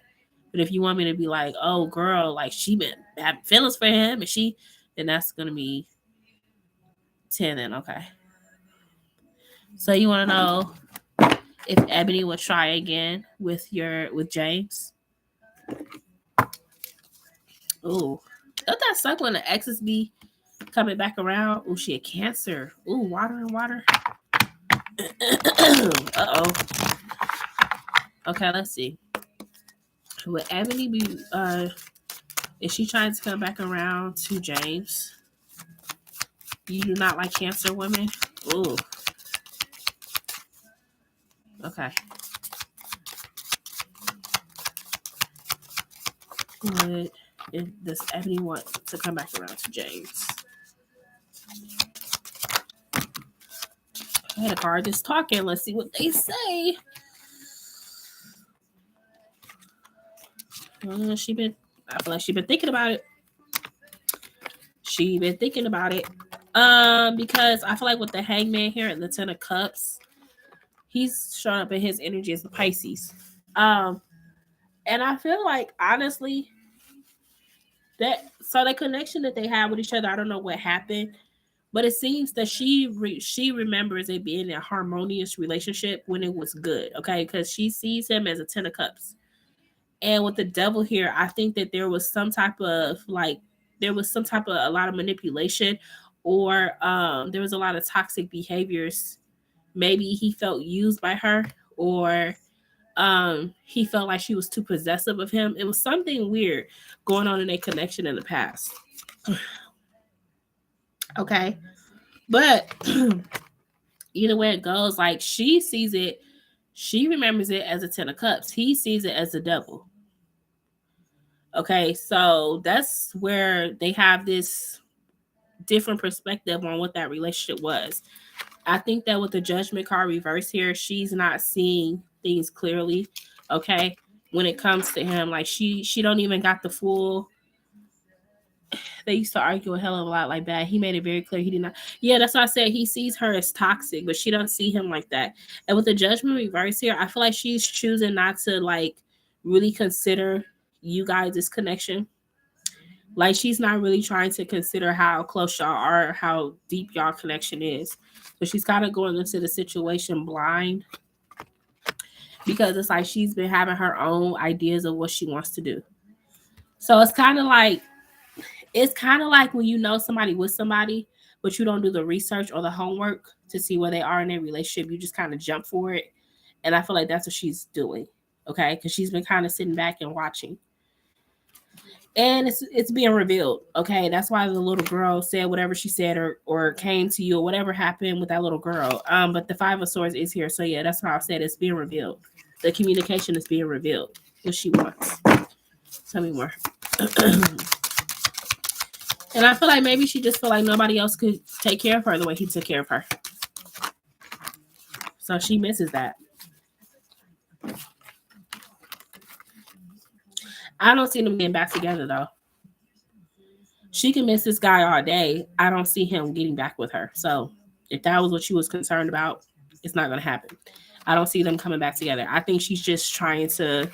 But if you want me to be like, oh, girl, like she been having feelings for him, and then that's going to be 10 then, okay. So you want to know if Ebony would try again with James? Ooh. Don't that suck when the exes be coming back around? Oh, she a Cancer. Ooh, water and water. Uh-oh. Okay, let's see. Would Ebony be is she trying to come back around to James? You do not like Cancer women? Ooh. Okay. Does Ebony want to come back around to James? I had a card just talking. Let's see what they say. I feel like she been thinking about it. Because I feel like with the Hangman here and the Ten of Cups, he's showing up in his energy as the Pisces. And I feel like honestly that the connection that they have with each other, I don't know what happened, but it seems that she remembers it being a harmonious relationship when it was good. Okay, because she sees him as a Ten of Cups. And with the Devil here, I think that there was some type of a lot of manipulation, or there was a lot of toxic behaviors. Maybe he felt used by her, or he felt like she was too possessive of him. It was something weird going on in a connection in the past. Okay. But either way it goes, like she sees it, she remembers it as a Ten of Cups. He sees it as the Devil. Okay, so that's where they have this different perspective on what that relationship was. I think that with the Judgment card reverse here, she's not seeing things clearly. Okay, when it comes to him, like she don't even got the full. They used to argue a hell of a lot like that. He made it very clear he did not. Yeah, that's why I said he sees her as toxic, but she don't see him like that. And with the Judgment reverse here, I feel like she's choosing not to like really consider you guys' connection. Like she's not really trying to consider how close y'all are, how deep y'all connection is. So she's kind of going into the situation blind, because it's like she's been having her own ideas of what she wants to do. So it's kind of like when you know somebody with somebody, but you don't do the research or the homework to see where they are in their relationship. You just kind of jump for it. And I feel like that's what she's doing. Okay. Because she's been kind of sitting back and watching. And it's being revealed. Okay. That's why the little girl said whatever she said, or came to you, or whatever happened with that little girl. But the Five of Swords is here. So yeah, that's why I said it's being revealed. The communication is being revealed. What she wants. Tell me more. And I feel like maybe she just felt like nobody else could take care of her the way he took care of her. So she misses that. I don't see them getting back together though. She can miss this guy all day. I don't see him getting back with her. So if that was what she was concerned about, it's not going to happen. I don't see them coming back together. I think she's just trying to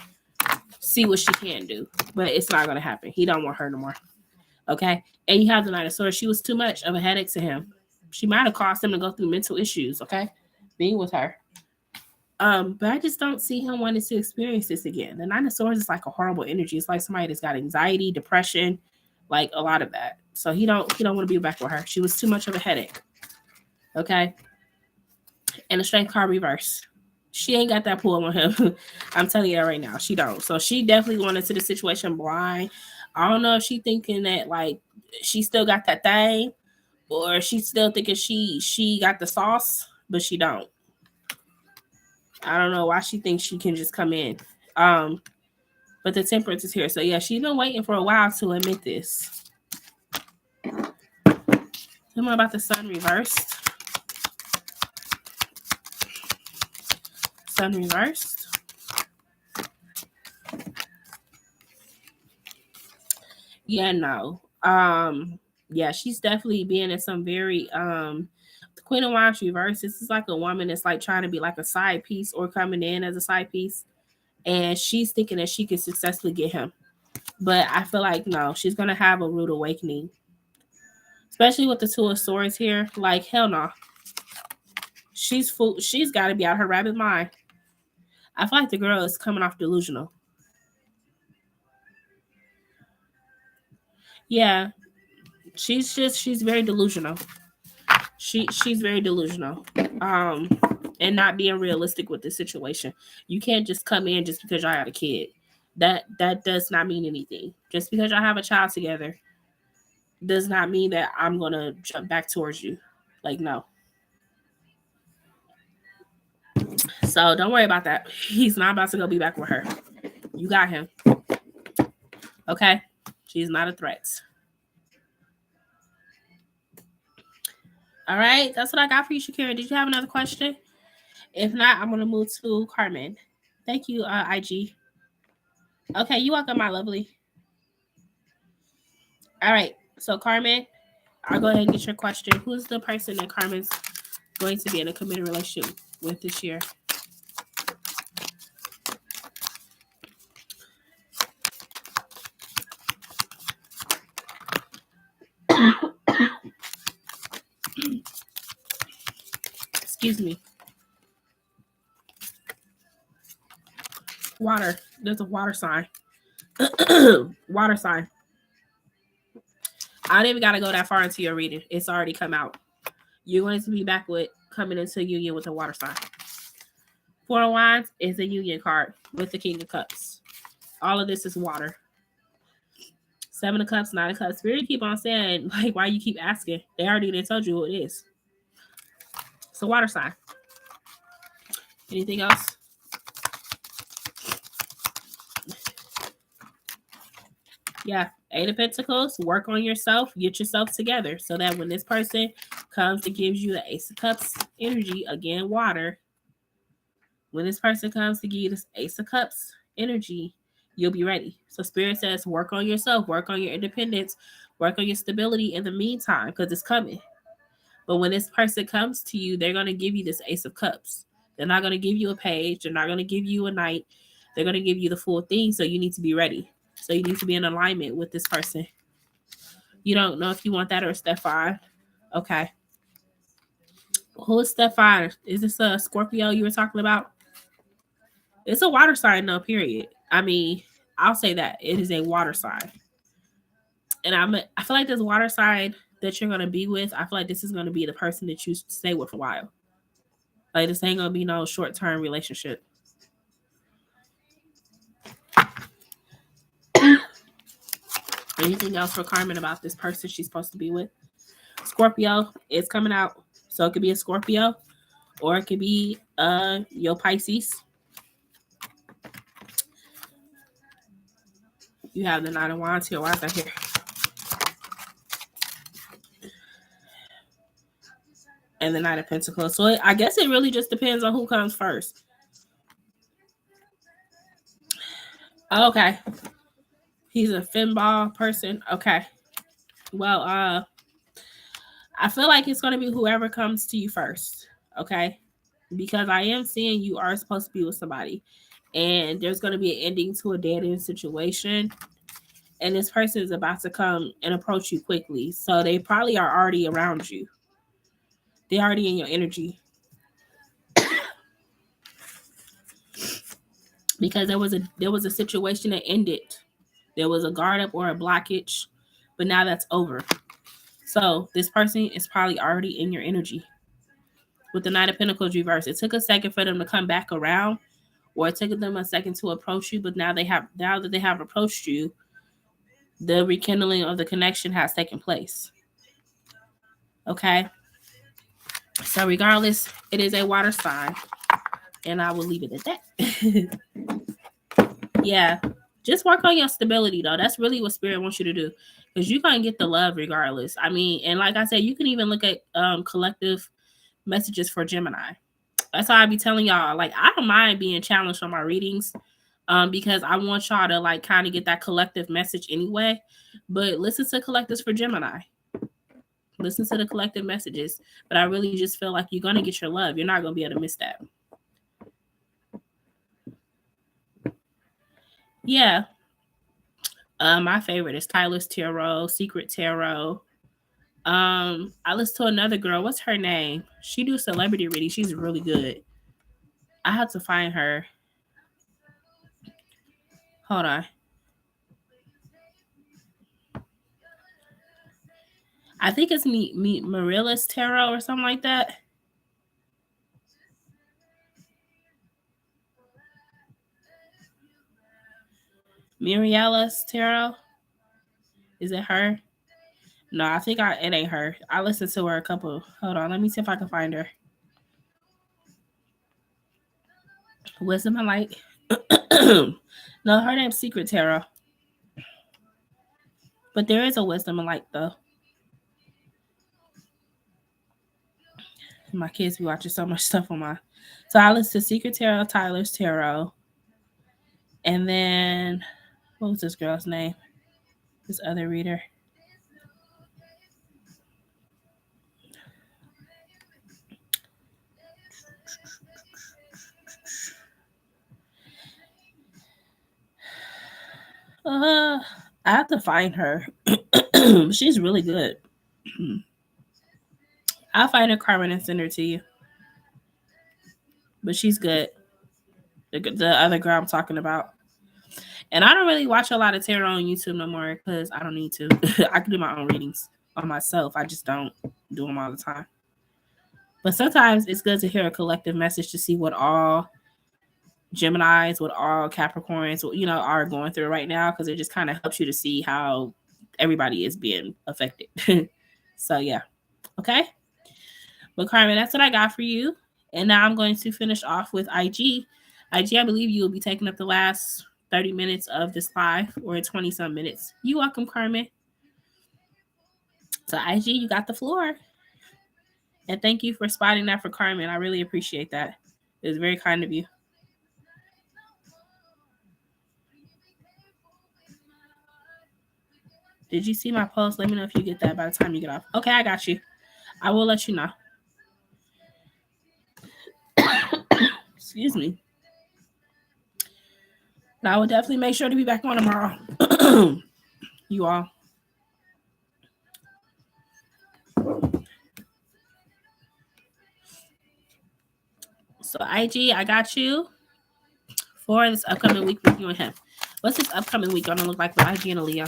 see what she can do, but it's not going to happen. He don't want her no more. Okay. And you have the Knight of Swords. She was too much of a headache to him. She might have caused him to go through mental issues. Okay. Being with her. But I just don't see him wanting to experience this again. The Nine of Swords is like a horrible energy. It's like somebody that's got anxiety, depression, like a lot of that. So he don't want to be back with her. She was too much of a headache. Okay. And the Strength card reverse. She ain't got that pull on him. I'm telling you that right now. She don't. So she definitely went into the situation blind. I don't know if she thinking that like she still got that thing, or she's still thinking she got the sauce, but she don't. I don't know why she thinks she can just come in. But the Temperance is here. So yeah, she's been waiting for a while to admit this. Tell me about the Sun reversed. Sun reversed. Yeah, no. Yeah, she's definitely being in some very the Queen of Wands reversed. This is like a woman that's like trying to be like a side piece or coming in as a side piece. And she's thinking that she could successfully get him. But I feel like no, she's gonna have a rude awakening. Especially with the Two of Swords here. Like, hell no. She's gotta be out her rabbit mind. I feel like the girl is coming off delusional. Yeah, she's very delusional. She's very delusional. Um, and not being realistic with the situation. You can't just come in just because y'all had a kid. That does not mean anything. Just because y'all have a child together does not mean that I'm gonna jump back towards you. Like, no. So don't worry about that. He's not about to go be back with her. You got him. Okay? She's not a threat. All right, that's what I got for you, Shakira. Did you have another question? If not, I'm gonna move to Carmen. Thank you, IG. Okay, you welcome, my lovely. All right, so Carmen, I'll go ahead and get your question. Who's the person that Carmen's going to be in a committed relationship with this year? Excuse me. Water. There's a water sign. Water sign. I don't even got to go that far into your reading. It's already come out. You're going to be back with coming into union with a water sign. Four of Wands is a union card with the King of Cups. All of this is water. Seven of Cups, Nine of Cups. Spirit keep on saying, like, why you keep asking? They already told you who it is. It's a water sign. Anything else? Yeah. Eight of Pentacles. Work on yourself. Get yourself together so that when this person comes to gives you the Ace of Cups energy, again, water. When this person comes to give you this Ace of Cups energy, you'll be ready. So Spirit says, work on yourself, work on your independence, work on your stability in the meantime, because it's coming. But when this person comes to you, they're going to give you this Ace of Cups. They're not going to give you a page. They're not going to give you a knight. They're going to give you the full thing. So you need to be ready. So you need to be in alignment with this person. You don't know if you want that or step 5. Okay. Who is step 5? Is this a Scorpio you were talking about? It's a water sign, no, period. I mean, I'll say that. It is a water sign. And I feel like this water sign that you're going to be with, I feel like this is going to be the person that you stay with for a while. Like, this ain't going to be no short-term relationship. Anything else for Carmen about this person she's supposed to be with? Scorpio is coming out. So it could be a Scorpio or it could be your Pisces. You have the Nine of Wands here. Why is that here? And the Knight of Pentacles. So I guess it really just depends on who comes first. Okay. He's a finball person. Okay. Well, I feel like it's gonna be whoever comes to you first. Okay. Because I am seeing you are supposed to be with somebody. And there's gonna be an ending to a dead end situation. And this person is about to come and approach you quickly. So they probably are already around you. They're already in your energy. Because there was a situation that ended. There was a guard up or a blockage, but now that's over. So this person is probably already in your energy. With the Knight of Pentacles reverse, it took a second for them to come back around, or it took them a second to approach you. But now that they have approached you, the rekindling of the connection has taken place. Okay. So regardless, it is a water sign, and I will leave it at that. Yeah. Just work on your stability, though. That's really what Spirit wants you to do, because you're going to get the love regardless. I mean, and like I said, you can even look at collective messages for Gemini. That's how I be telling y'all. Like, I don't mind being challenged on my readings, because I want y'all to like kind of get that collective message anyway. But listen to collectives for Gemini. Listen to the collective messages. But I really just feel like you're going to get your love. You're not going to be able to miss that. Yeah. My favorite is Tyler's Tarot, Secret Tarot. I listened to another girl. What's her name? She do celebrity reading. She's really good. I have to find her. Hold on. I think it's Marilla's Tarot or something like that. Mirialla's Tarot. Is it her? No, I think it ain't her. I listened to her a couple. Hold on, let me see if I can find her. Wisdom and Light. No, her name's Secret Tarot. But there is a Wisdom and Light though. My kids be watching so much stuff on my. So I listen to Secret Tarot, Tyler's Tarot, and then what was this girl's name? This other reader. I have to find her. She's really good. I'll find her, Carmen, and send her to you. But she's good. The other girl I'm talking about. And I don't really watch a lot of tarot on YouTube no more because I don't need to. I can do my own readings on myself. I just don't do them all the time. But sometimes it's good to hear a collective message to see what all Geminis, what all Capricorns, are going through right now, because it just kind of helps you to see how everybody is being affected. So yeah. Okay. But Carmen, that's what I got for you. And now I'm going to finish off with IG. IG, I believe you will be taking up the last 30 minutes of this live, or 20 some minutes. You're welcome, Carmen. So IG, you got the floor. And thank you for spotting that for Carmen. I really appreciate that. It was very kind of you. Did you see my post? Let me know if you get that by the time you get off. Okay, I got you. I will let you know. Excuse me. But I will definitely make sure to be back on tomorrow. You all. So IG, I got you for this upcoming week with you and him. What's this upcoming week gonna look like with IG and Leo?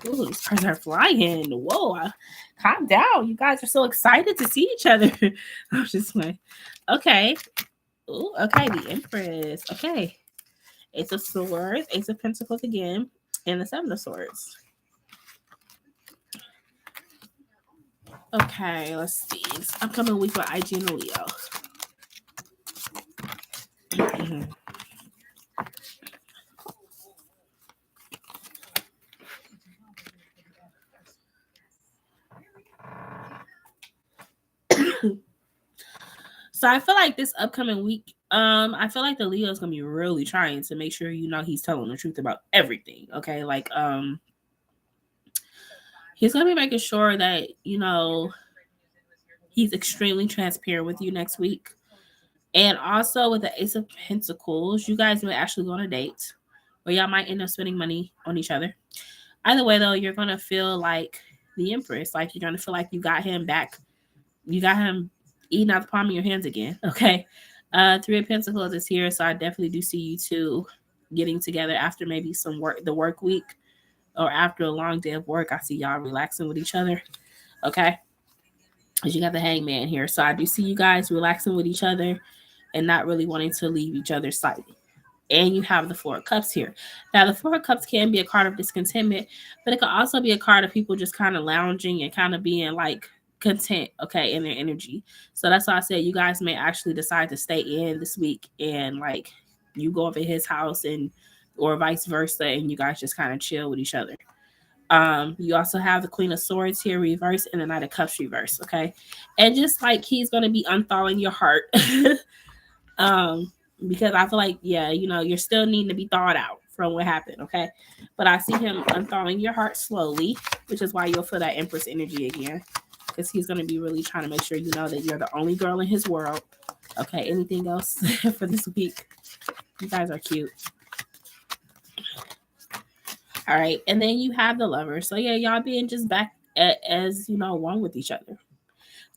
Ooh, these cards are flying. Whoa, calm down. You guys are so excited to see each other. I'm just like, okay. Ooh, okay, the Empress. Okay. Ace of Swords, Ace of Pentacles again, and the Seven of Swords. Okay, let's see. It's upcoming week with IG and Leo. Mm-hmm. So I feel like this upcoming week, I feel like the Leo is gonna be really trying to make sure he's telling the truth about everything. Okay, like he's gonna be making sure that he's extremely transparent with you next week. And also with the Ace of Pentacles, you guys may actually go on a date, or y'all might end up spending money on each other. Either way, though, you're gonna feel like the Empress, like you're gonna feel like you got him back. You got him eating out the palm of your hands again. Okay. Three of Pentacles is here, so I definitely do see you two getting together after maybe the work week, or after a long day of work. I see y'all relaxing with each other. Okay. Because you got the Hangman here, so I do see you guys relaxing with each other and not really wanting to leave each other's sight. And you have the Four of Cups here. Now, the Four of Cups can be a card of discontentment, but it can also be a card of people just kind of lounging and kind of being like content, okay, in their energy. So that's why I said you guys may actually decide to stay in this week, and like you go over his house, and or vice versa, and you guys just kind of chill with each other. You also have the Queen of Swords here reverse, and the Knight of Cups reverse, okay? And just like he's going to be unthawing your heart. Because I feel like, you're still needing to be thawed out from what happened, okay? But I see him unthawing your heart slowly, which is why you'll feel that Empress energy again, because he's going to be really trying to make sure you know that you're the only girl in his world. Okay, anything else for this week? You guys are cute. All right, and then you have the Lovers. So yeah, y'all being just back as one with each other.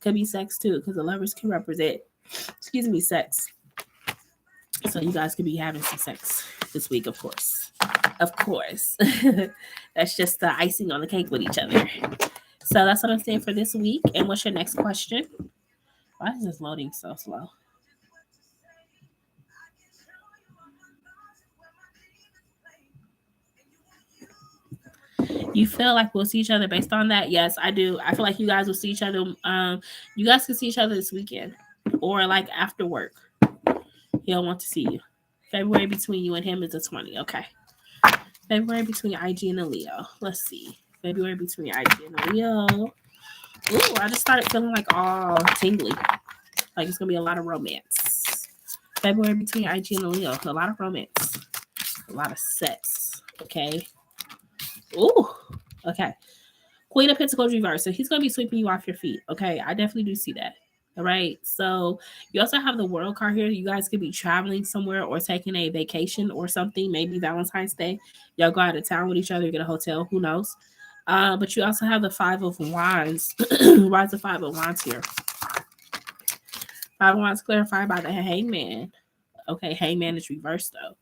Could be sex too, because the Lovers can represent, sex. So you guys could be having some sex this week, of course. Of course. That's just the icing on the cake with each other. So that's what I'm saying for this week. And what's your next question? Why is this loading so slow? You feel like we'll see each other based on that? Yes, I do. I feel like you guys will see each other. You guys can see each other this weekend or like after work. He'll want to see you. February between you and him is the 20th. Okay. February between IG and a Leo. Let's see. February between IG and a Leo. Ooh, I just started feeling like all tingly. Like it's going to be a lot of romance. February between IG and a Leo. A lot of romance. A lot of sex. Okay. Ooh. Okay. Queen of Pentacles reverse. So he's going to be sweeping you off your feet. Okay. I definitely do see that. All right. So you also have the World card here. You guys could be traveling somewhere or taking a vacation or something. Maybe Valentine's Day. Y'all go out of town with each other, get a hotel. Who knows? But you also have the Five of Wands. Why is the Five of Wands here? Five of Wands clarified by the Hangman. Okay. Hangman is reversed though.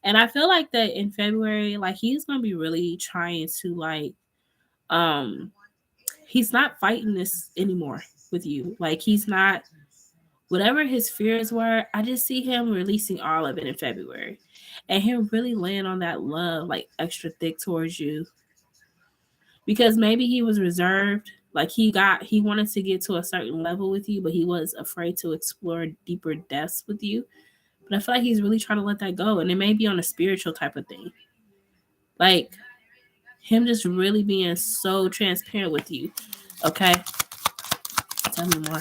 And I feel like that in February, like he's going to be really trying to like, he's not fighting this anymore with you. Like he's not, whatever his fears were, I just see him releasing all of it in February and him really laying on that love like extra thick towards you, because maybe he was reserved, like he wanted to get to a certain level with you, but he was afraid to explore deeper depths with you. But I feel like he's really trying to let that go, and it may be on a spiritual type of thing, like him just really being so transparent with you. Okay, tell me more.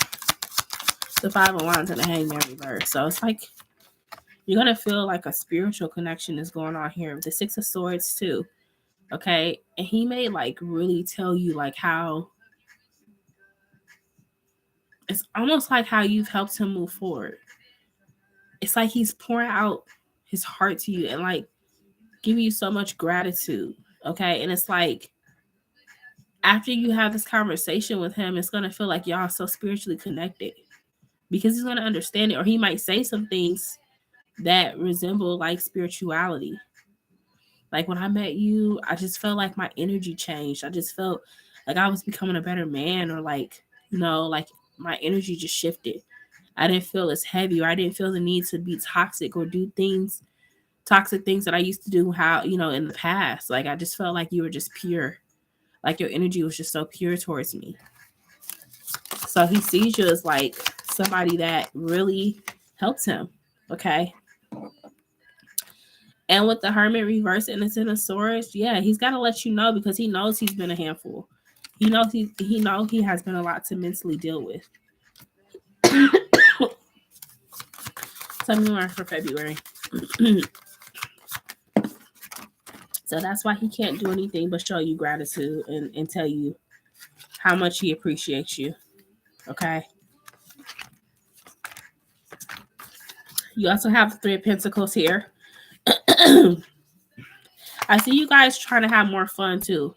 The Five of Wands and the Hangman reverse. So it's like you're gonna feel like a spiritual connection is going on here with the Six of Swords too. Okay, and he may like really tell you like how it's almost like how you've helped him move forward. It's like he's pouring out his heart to you and like giving you so much gratitude. Okay, and it's like after you have this conversation with him, it's gonna feel like y'all are so spiritually connected, because he's gonna understand it, or he might say some things that resemble like spirituality. Like when I met you, I just felt like my energy changed. I just felt like I was becoming a better man, or like, like my energy just shifted. I didn't feel as heavy, or I didn't feel the need to be toxic or do toxic things that I used to do in the past. Like I just felt like you were just pure. Like your energy was just so pure towards me. So he sees you as like somebody that really helps him. Okay. And with the Hermit reverse and the Ten of Swords, yeah, he's got to let you know, because he knows he's been a handful. He knows he has been a lot to mentally deal with. Tell me more for February. So that's why he can't do anything but show you gratitude and tell you how much he appreciates you. Okay. You also have the Three of Pentacles here. I see you guys trying to have more fun too.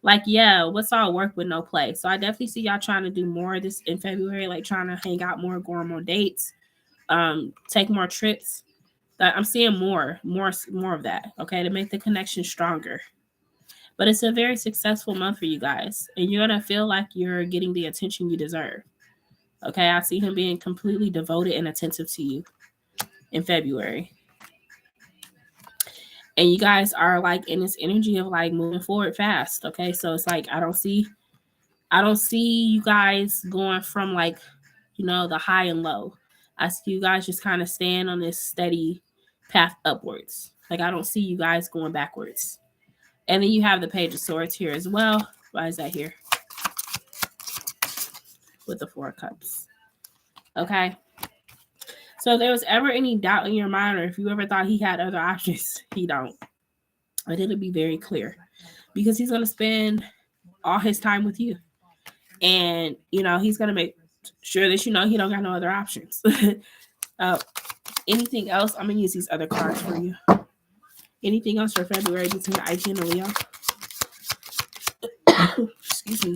Like, yeah, what's all work with no play? So I definitely see y'all trying to do more of this in February, like trying to hang out more, go on more dates, take more trips. I'm seeing more of that, okay, to make the connection stronger. But it's a very successful month for you guys, and you're gonna feel like you're getting the attention you deserve. Okay, I see him being completely devoted and attentive to you in February. And you guys are like in this energy of like moving forward fast. Okay, so it's like I don't see you guys going from like the high and low. I see you guys just kind of staying on this steady path upwards. Like I don't see you guys going backwards. And then you have the Page of Swords here as well. Why is that here? With the Four of Cups. Okay. So if there was ever any doubt in your mind, or if you ever thought he had other options, he don't. But it'll be very clear, because he's going to spend all his time with you. And, he's going to make sure that he don't got no other options. Anything else? I'm going to use these other cards for you. Anything else for February between IG and Leo? Excuse me.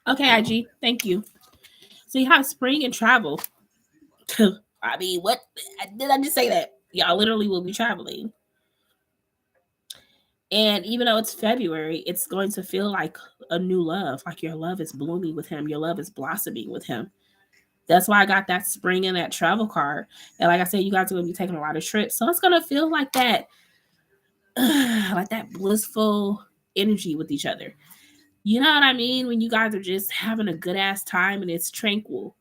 Okay, IG. Thank you. So you have spring and travel. I mean, what? Did I just say that? Y'all literally will be traveling. And even though it's February, it's going to feel like a new love. Like your love is blooming with him. Your love is blossoming with him. That's why I got that spring and that travel card. And like I said, you guys are going to be taking a lot of trips. So it's going to feel like that blissful energy with each other. You know what I mean? When you guys are just having a good ass time and it's tranquil.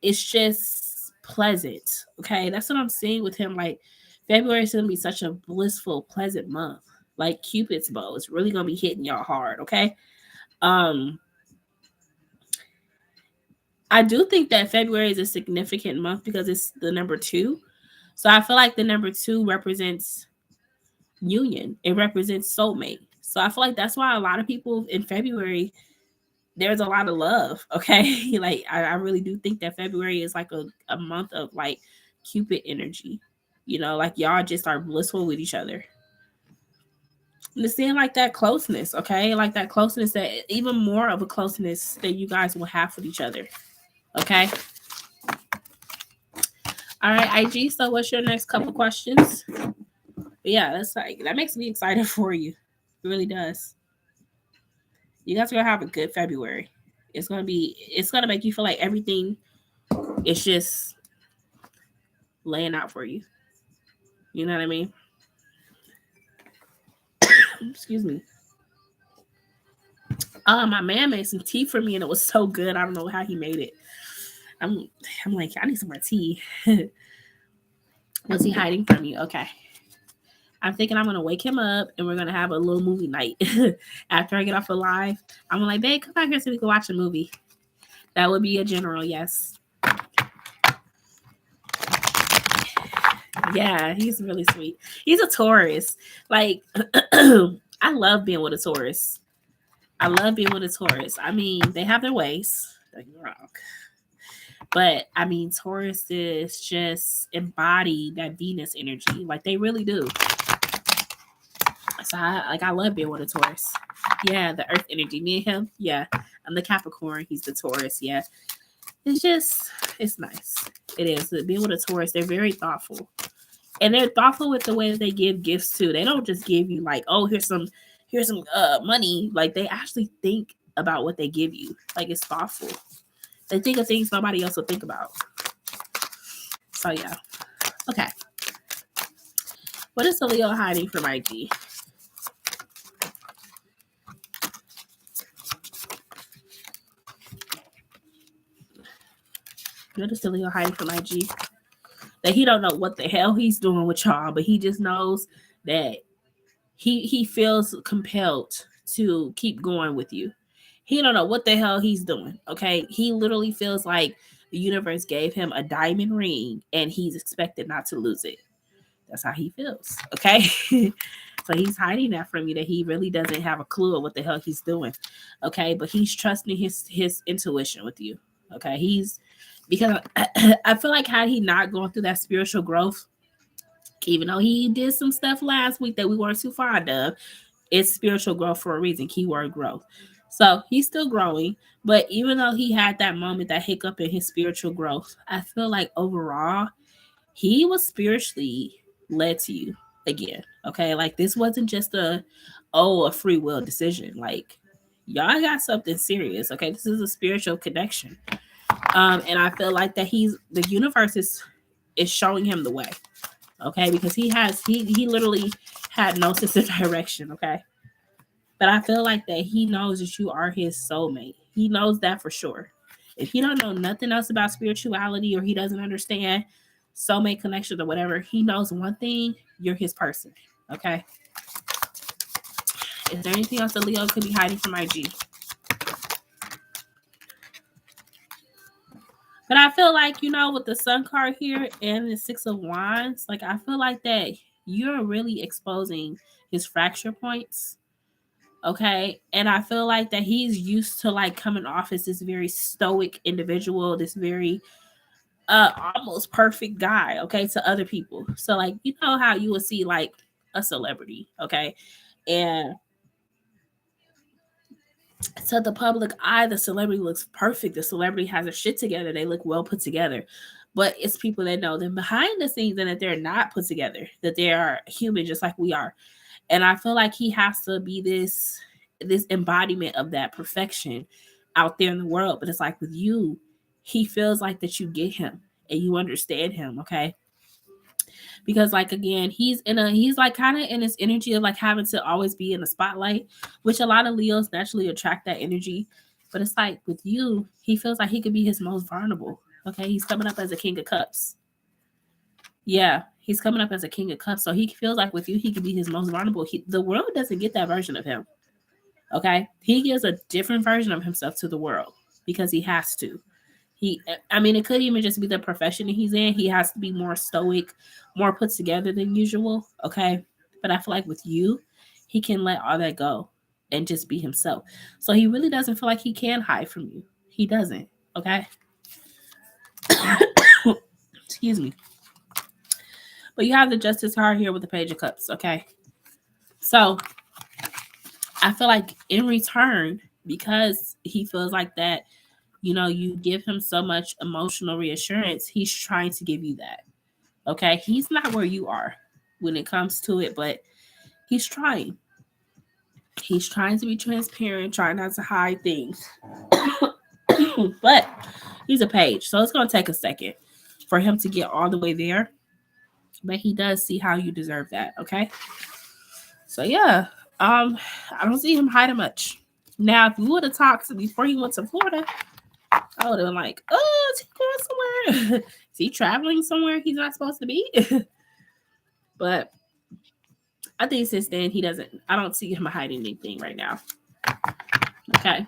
It's just pleasant. Okay. That's what I'm seeing with him. Like February is going to be such a blissful, pleasant month. Like Cupid's bow. It's really going to be hitting y'all hard. Okay. Um, I do think that February is a significant month because it's the number 2. So I feel like the number 2 represents union. It represents soulmate. So I feel like that's why a lot of people in February, there's a lot of love. Okay. Like I really do think that February is like a month of like Cupid energy. You know, like y'all just are blissful with each other. And it's seeing like that closeness, okay? Like that closeness, that even more of a closeness that you guys will have with each other. Okay. All right, IG. So what's your next couple questions? But yeah, that's like that makes me excited for you. It really does. You guys are gonna have a good February. It's gonna make you feel like everything is just laying out for you. You know what I mean? Excuse me. My man made some tea for me and it was so good. I don't know how he made it. I'm I'm like, I need some more tea. Was he hiding from you? Okay. I'm thinking I'm gonna wake him up and we're gonna have a little movie night. After I get off the live, I'm like, babe, come back here so we can watch a movie. That would be a general yes. Yeah, he's really sweet. He's a Taurus. Like, I love being with a Taurus. I love being with a Taurus. I mean, they have their ways. Don't get me wrong. But I mean, Taurus is just embody that Venus energy. Like they really do. So I love being with a Taurus. Yeah, the Earth energy. Me and him. Yeah, I'm the Capricorn. He's the Taurus. Yeah, it's nice. It is being with a Taurus. They're very thoughtful, and they're thoughtful with the way that they give gifts too. They don't just give you like, oh, here's some money. Like they actually think about what they give you. Like it's thoughtful. They think of things nobody else will think about. So yeah. Okay. What is the Leo hiding from IG? What is the Leo hiding from IG? That he don't know what the hell he's doing with y'all, but he just knows that he feels compelled to keep going with you. He don't know what the hell he's doing. Okay. He literally feels like the universe gave him a diamond ring and he's expected not to lose it. That's how he feels. Okay. So he's hiding that from you that he really doesn't have a clue of what the hell he's doing. Okay. But he's trusting his intuition with you. Okay. Because I feel like had he not gone through that spiritual growth, even though he did some stuff last week that we weren't too fond of, it's spiritual growth for a reason. Keyword growth. So he's still growing, but even though he had that moment, that hiccup in his spiritual growth, I feel like overall he was spiritually led to you again. Okay, like this wasn't just a free will decision. Like y'all got something serious. Okay, this is a spiritual connection. And I feel like that the universe is showing him the way. Okay, because he literally had no sense of direction. Okay, but I feel like that he knows that you are his soulmate. He knows that for sure. If he don't know nothing else about spirituality or he doesn't understand soulmate connections or whatever, he knows one thing: you're his person. Okay. Is there anything else that Leo could be hiding from IG? But I feel like, with the Sun card here and the Six of Wands, like I feel like that you're really exposing his fracture points. Okay. And I feel like that he's used to like coming off as this very stoic individual, this very almost perfect guy, okay, to other people. So like you know how you would see like a celebrity, okay? And to the public eye, the celebrity looks perfect. The celebrity has their shit together. They look well put together. But it's people that know them behind the scenes and that they're not put together, that they are human just like we are. And I feel like he has to be this embodiment of that perfection out there in the world. But it's like with you, he feels like that you get him and you understand him, okay? Because like again, he's like kind of in this energy of like having to always be in the spotlight, which a lot of Leos naturally attract that energy. But it's like with you, he feels like he could be his most vulnerable. Okay, he's coming up as a king of cups. Yeah, he's coming up as a king of cups, so he feels like with you, he could be his most vulnerable. The world doesn't get that version of him. Okay, he gives a different version of himself to the world because he has to. I mean, it could even just be the profession that he's in. He has to be more stoic, more put together than usual. Okay. But I feel like with you, he can let all that go and just be himself. So he really doesn't feel like he can hide from you. He doesn't. Okay. Excuse me. But you have the Justice card here with the Page of Cups. Okay. So I feel like in return, because he feels like that, you give him so much emotional reassurance, he's trying to give you that. Okay. He's not where you are when it comes to it, but he's trying. He's trying to be transparent, trying not to hide things. But he's a page. So it's going to take a second for him to get all the way there. But he does see how you deserve that. Okay. So yeah. I don't see him hiding much. Now, if you would have talked to before he went to Florida, I would have been like, oh, is he going somewhere? Is he traveling somewhere he's not supposed to be? But I think since then I don't see him hiding anything right now. Okay.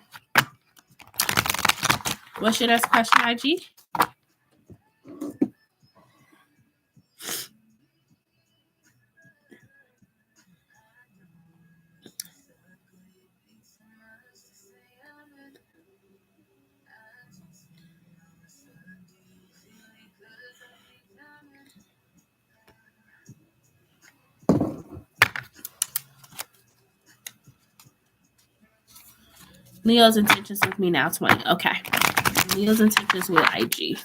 What's your next question, IG? Leo's intentions with me now, 20. Okay. Leo's intentions with IG.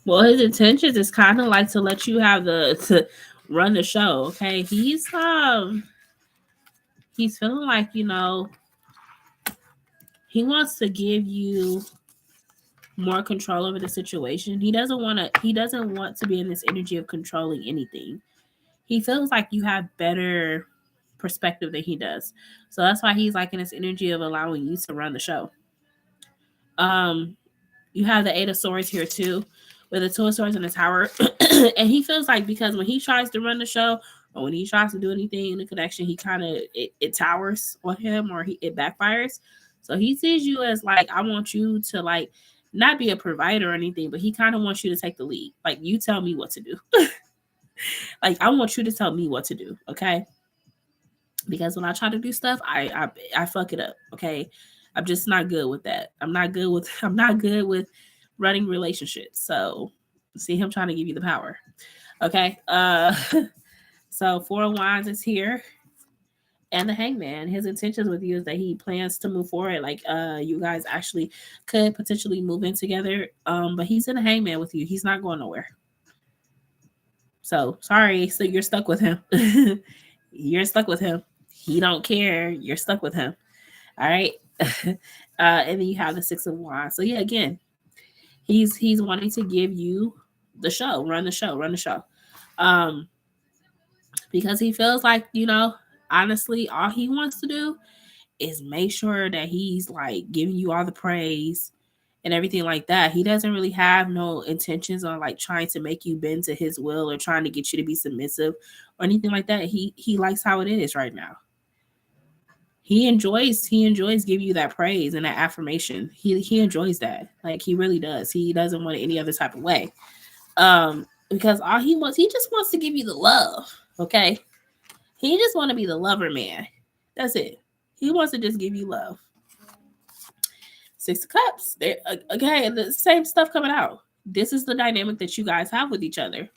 Well, his intentions is kind of like to let you have to run the show. Okay. He's feeling like, he wants to give you more control over the situation. He doesn't want to be in this energy of controlling anything. He feels like you have better perspective than he does. So that's why he's like in this energy of allowing you to run the show. You have the Eight of Swords here too, with the Two of Swords and the Tower. And he feels like because when he tries to run the show or when he tries to do anything in the connection, he kind of it towers on him or it backfires. So he sees you as like, I want you to like not be a provider or anything, but he kind of wants you to take the lead. Like, you tell me what to do. Like, I want you to tell me what to do, okay? Because when I try to do stuff, I fuck it up, okay? I'm just not good with that. I'm not good with running relationships. So see him trying to give you the power. Okay. So Four of Wands is here. And the Hangman, his intentions with you is that he plans to move forward. Like you guys actually could potentially move in together. But he's in a Hangman with you. He's not going nowhere. So sorry. So you're stuck with him. You're stuck with him. He don't care. You're stuck with him. All right. And then you have the Six of Wands. So yeah, again, he's wanting to give you the show, run the show. Because he feels like, honestly, all he wants to do is make sure that he's like giving you all the praise and everything like that. He doesn't really have no intentions on like trying to make you bend to his will or trying to get you to be submissive or anything like that. He likes how it is right now. He enjoys giving you that praise and that affirmation. He enjoys that. Like, he really does. He doesn't want it any other type of way. Because all he just wants to give you the love. Okay. He just want to be the lover man. That's it. He wants to just give you love. Six of Cups. Okay, the same stuff coming out. This is the dynamic that you guys have with each other.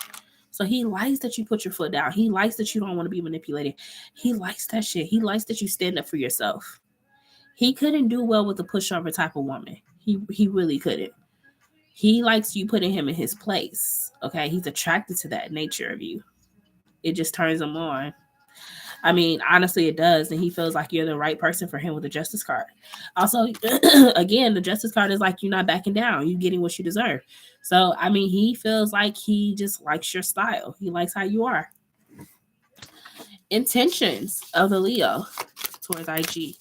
So he likes that you put your foot down. He likes that you don't want to be manipulated. He likes that shit. He likes that you stand up for yourself. He couldn't do well with a pushover type of woman. He really couldn't. He likes you putting him in his place. Okay, he's attracted to that nature of you. It just turns him on. I mean, honestly, it does. And he feels like you're the right person for him with the Justice card. Also, again, the Justice card is like you're not backing down. You're getting what you deserve. So, I mean, he feels like he just likes your style. He likes how you are. Intentions of the Leo towards IG.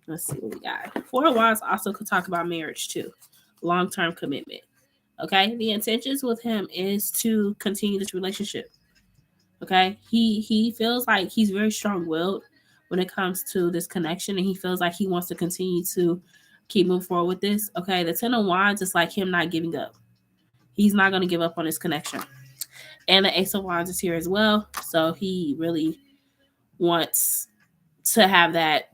Let's see what we got. Four of Wands also could talk about marriage too. Long-term commitment. Okay? The intentions with him is to continue this relationship. Okay, he feels like he's very strong-willed when it comes to this connection, and he feels like he wants to continue to keep moving forward with this. Okay, the Ten of Wands is like him not giving up. He's not going to give up on his connection. And the Ace of Wands is here as well, so he really wants to have that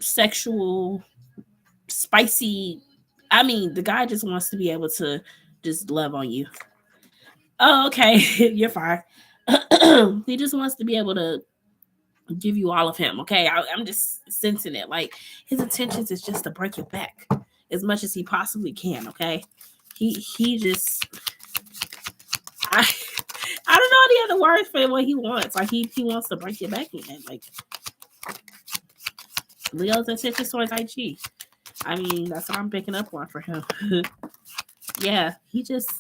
sexual, spicy. I mean, the guy just wants to be able to just love on you. Oh, okay, you're fine. He just wants to be able to give you all of him. Okay, I'm just sensing it. Like his intentions is just to break your back as much as he possibly can. Okay, he just I don't know any other words for what he wants. Like he wants to break your back again. Like Leo's intentions towards IG. I mean, that's what I'm picking up on for him. Yeah, he just.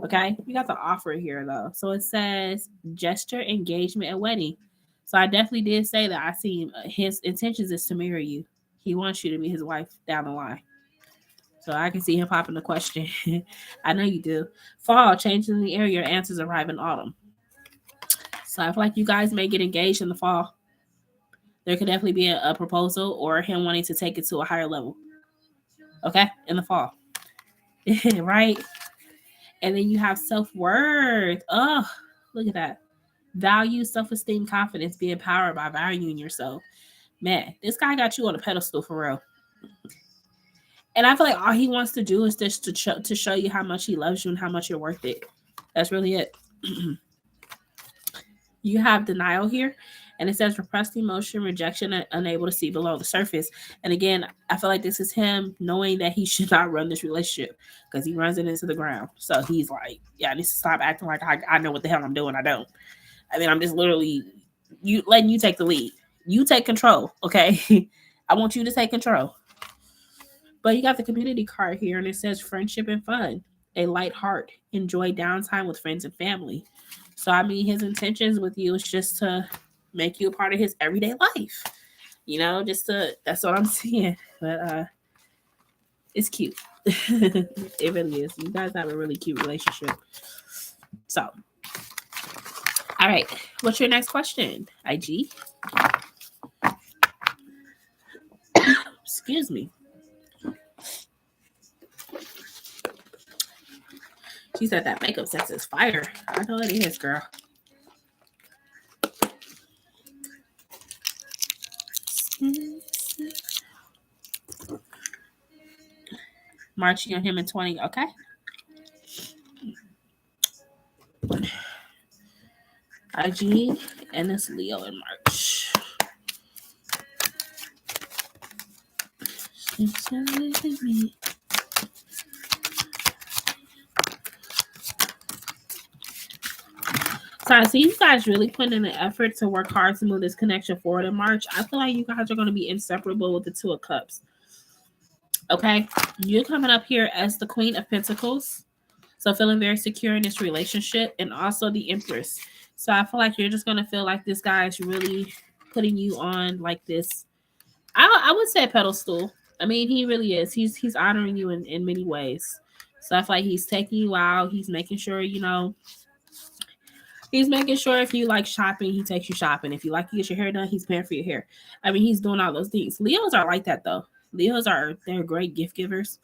Okay, we got the offer here though. So it says gesture, engagement, and wedding. So I definitely did say that I see his intentions is to marry you. He wants you to be his wife down the line. So I can see him popping the question. I know you do. Fall, changes in the air, your answers arrive in autumn. So I feel like you guys may get engaged in the fall. There could definitely be a proposal or him wanting to take it to a higher level. Okay, in the fall. Right? And then you have self-worth. Oh, look at that. Value, self-esteem, confidence, being empowered by valuing yourself. Man, this guy got you on a pedestal for real. And I feel like all he wants to do is just to show you how much he loves you and how much you're worth it. That's really it. You have denial here. And it says repressed emotion, rejection, and unable to see below the surface. And again, I feel like this is him knowing that he should not run this relationship because he runs it into the ground. So he's like, yeah, I need to stop acting like I know what the hell I'm doing. I don't. I mean, I'm just literally letting you take the lead. You take control, okay? I want you to take control. But you got the community card here, and it says friendship and fun, a light heart, enjoy downtime with friends and family. So, I mean, his intentions with you is just to make you a part of his everyday life. You know, that's what I'm seeing. But it's cute. It really is. You guys have a really cute relationship. So, all right. What's your next question, IG? Excuse me. She said that makeup sex is fire. I know it is, girl. Marching on him in 20. Okay. IG and it's Leo in March. So I see you guys really putting in an effort to work hard to move this connection forward in March. I feel like you guys are going to be inseparable with the Two of Cups. Okay? You're coming up here as the Queen of Pentacles. So feeling very secure in this relationship, and also the Empress. So I feel like you're just going to feel like this guy is really putting you on like this. I would say pedestal. I mean, he really is. He's honoring you in many ways. So I feel like he's taking you out. He's making sure, you know, he's making sure if you like shopping, he takes you shopping. If you like to get your hair done, he's paying for your hair. I mean, he's doing all those things. Leos are like that, though. They're great gift givers.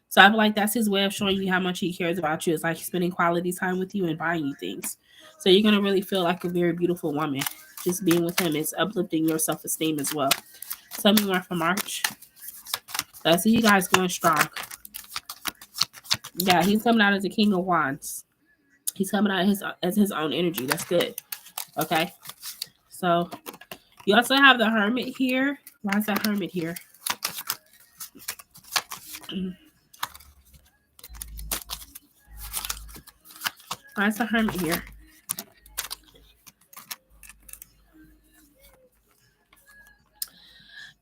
So I feel like that's his way of showing you how much he cares about you. It's like spending quality time with you and buying you things. So you're going to really feel like a very beautiful woman. just being with him is uplifting your self-esteem as well. Tell me more for March. I see you guys going strong. Yeah, he's coming out as the King of Wands. He's coming out as his own energy. That's good. Okay. So you also have the Hermit here. Why is that Hermit here? Why is the Hermit here?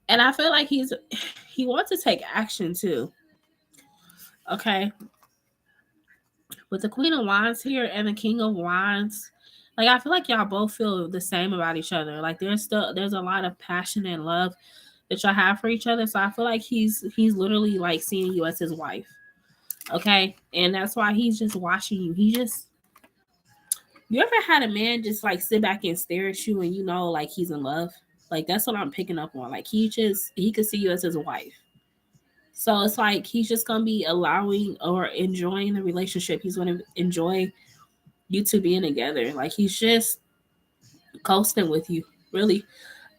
And I feel like he wants to take action too. Okay. With the Queen of Wands here and the King of Wands, like I feel like y'all both feel the same about each other. Like there's a lot of passion and love that y'all have for each other. So I feel like he's literally like seeing you as his wife. Okay. And that's why he's just watching you. You ever had a man just like sit back and stare at you and you know like he's in love? Like that's what I'm picking up on. Like he could see you as his wife. So it's like he's just gonna be allowing or enjoying the relationship. He's gonna enjoy you two being together. Like he's just coasting with you, really.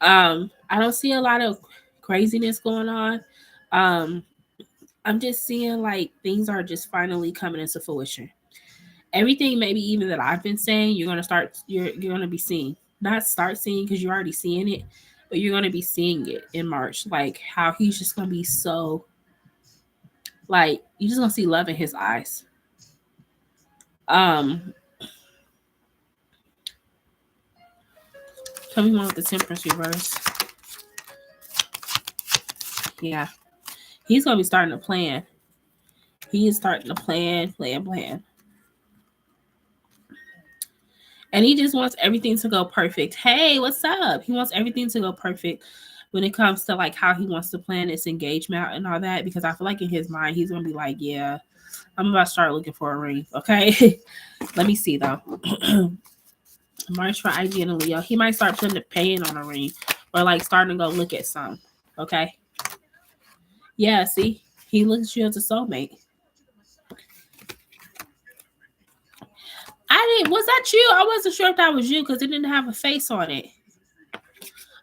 I don't see a lot of craziness going on. I'm just seeing like things are just finally coming into fruition. Everything maybe even that I've been saying, you're gonna be seeing. Not start seeing because you're already seeing it, but you're gonna be seeing it in March. Like how he's just gonna be so like you're just gonna see love in his eyes. Tell me more with the Temperance reverse. Yeah. He's gonna be starting to plan. He is starting to plan. And he just wants everything to go perfect. Hey, what's up? He wants everything to go perfect when it comes to like how he wants to plan his engagement and all that. Because I feel like in his mind, he's gonna be like, yeah, I'm about to start looking for a ring. Okay. Let me see though. March for IG and Leo. He might start paying on a ring or like starting to go look at some. Okay. Yeah, see, he looks at you as a soulmate. Was that you? I wasn't sure if that was you because it didn't have a face on it.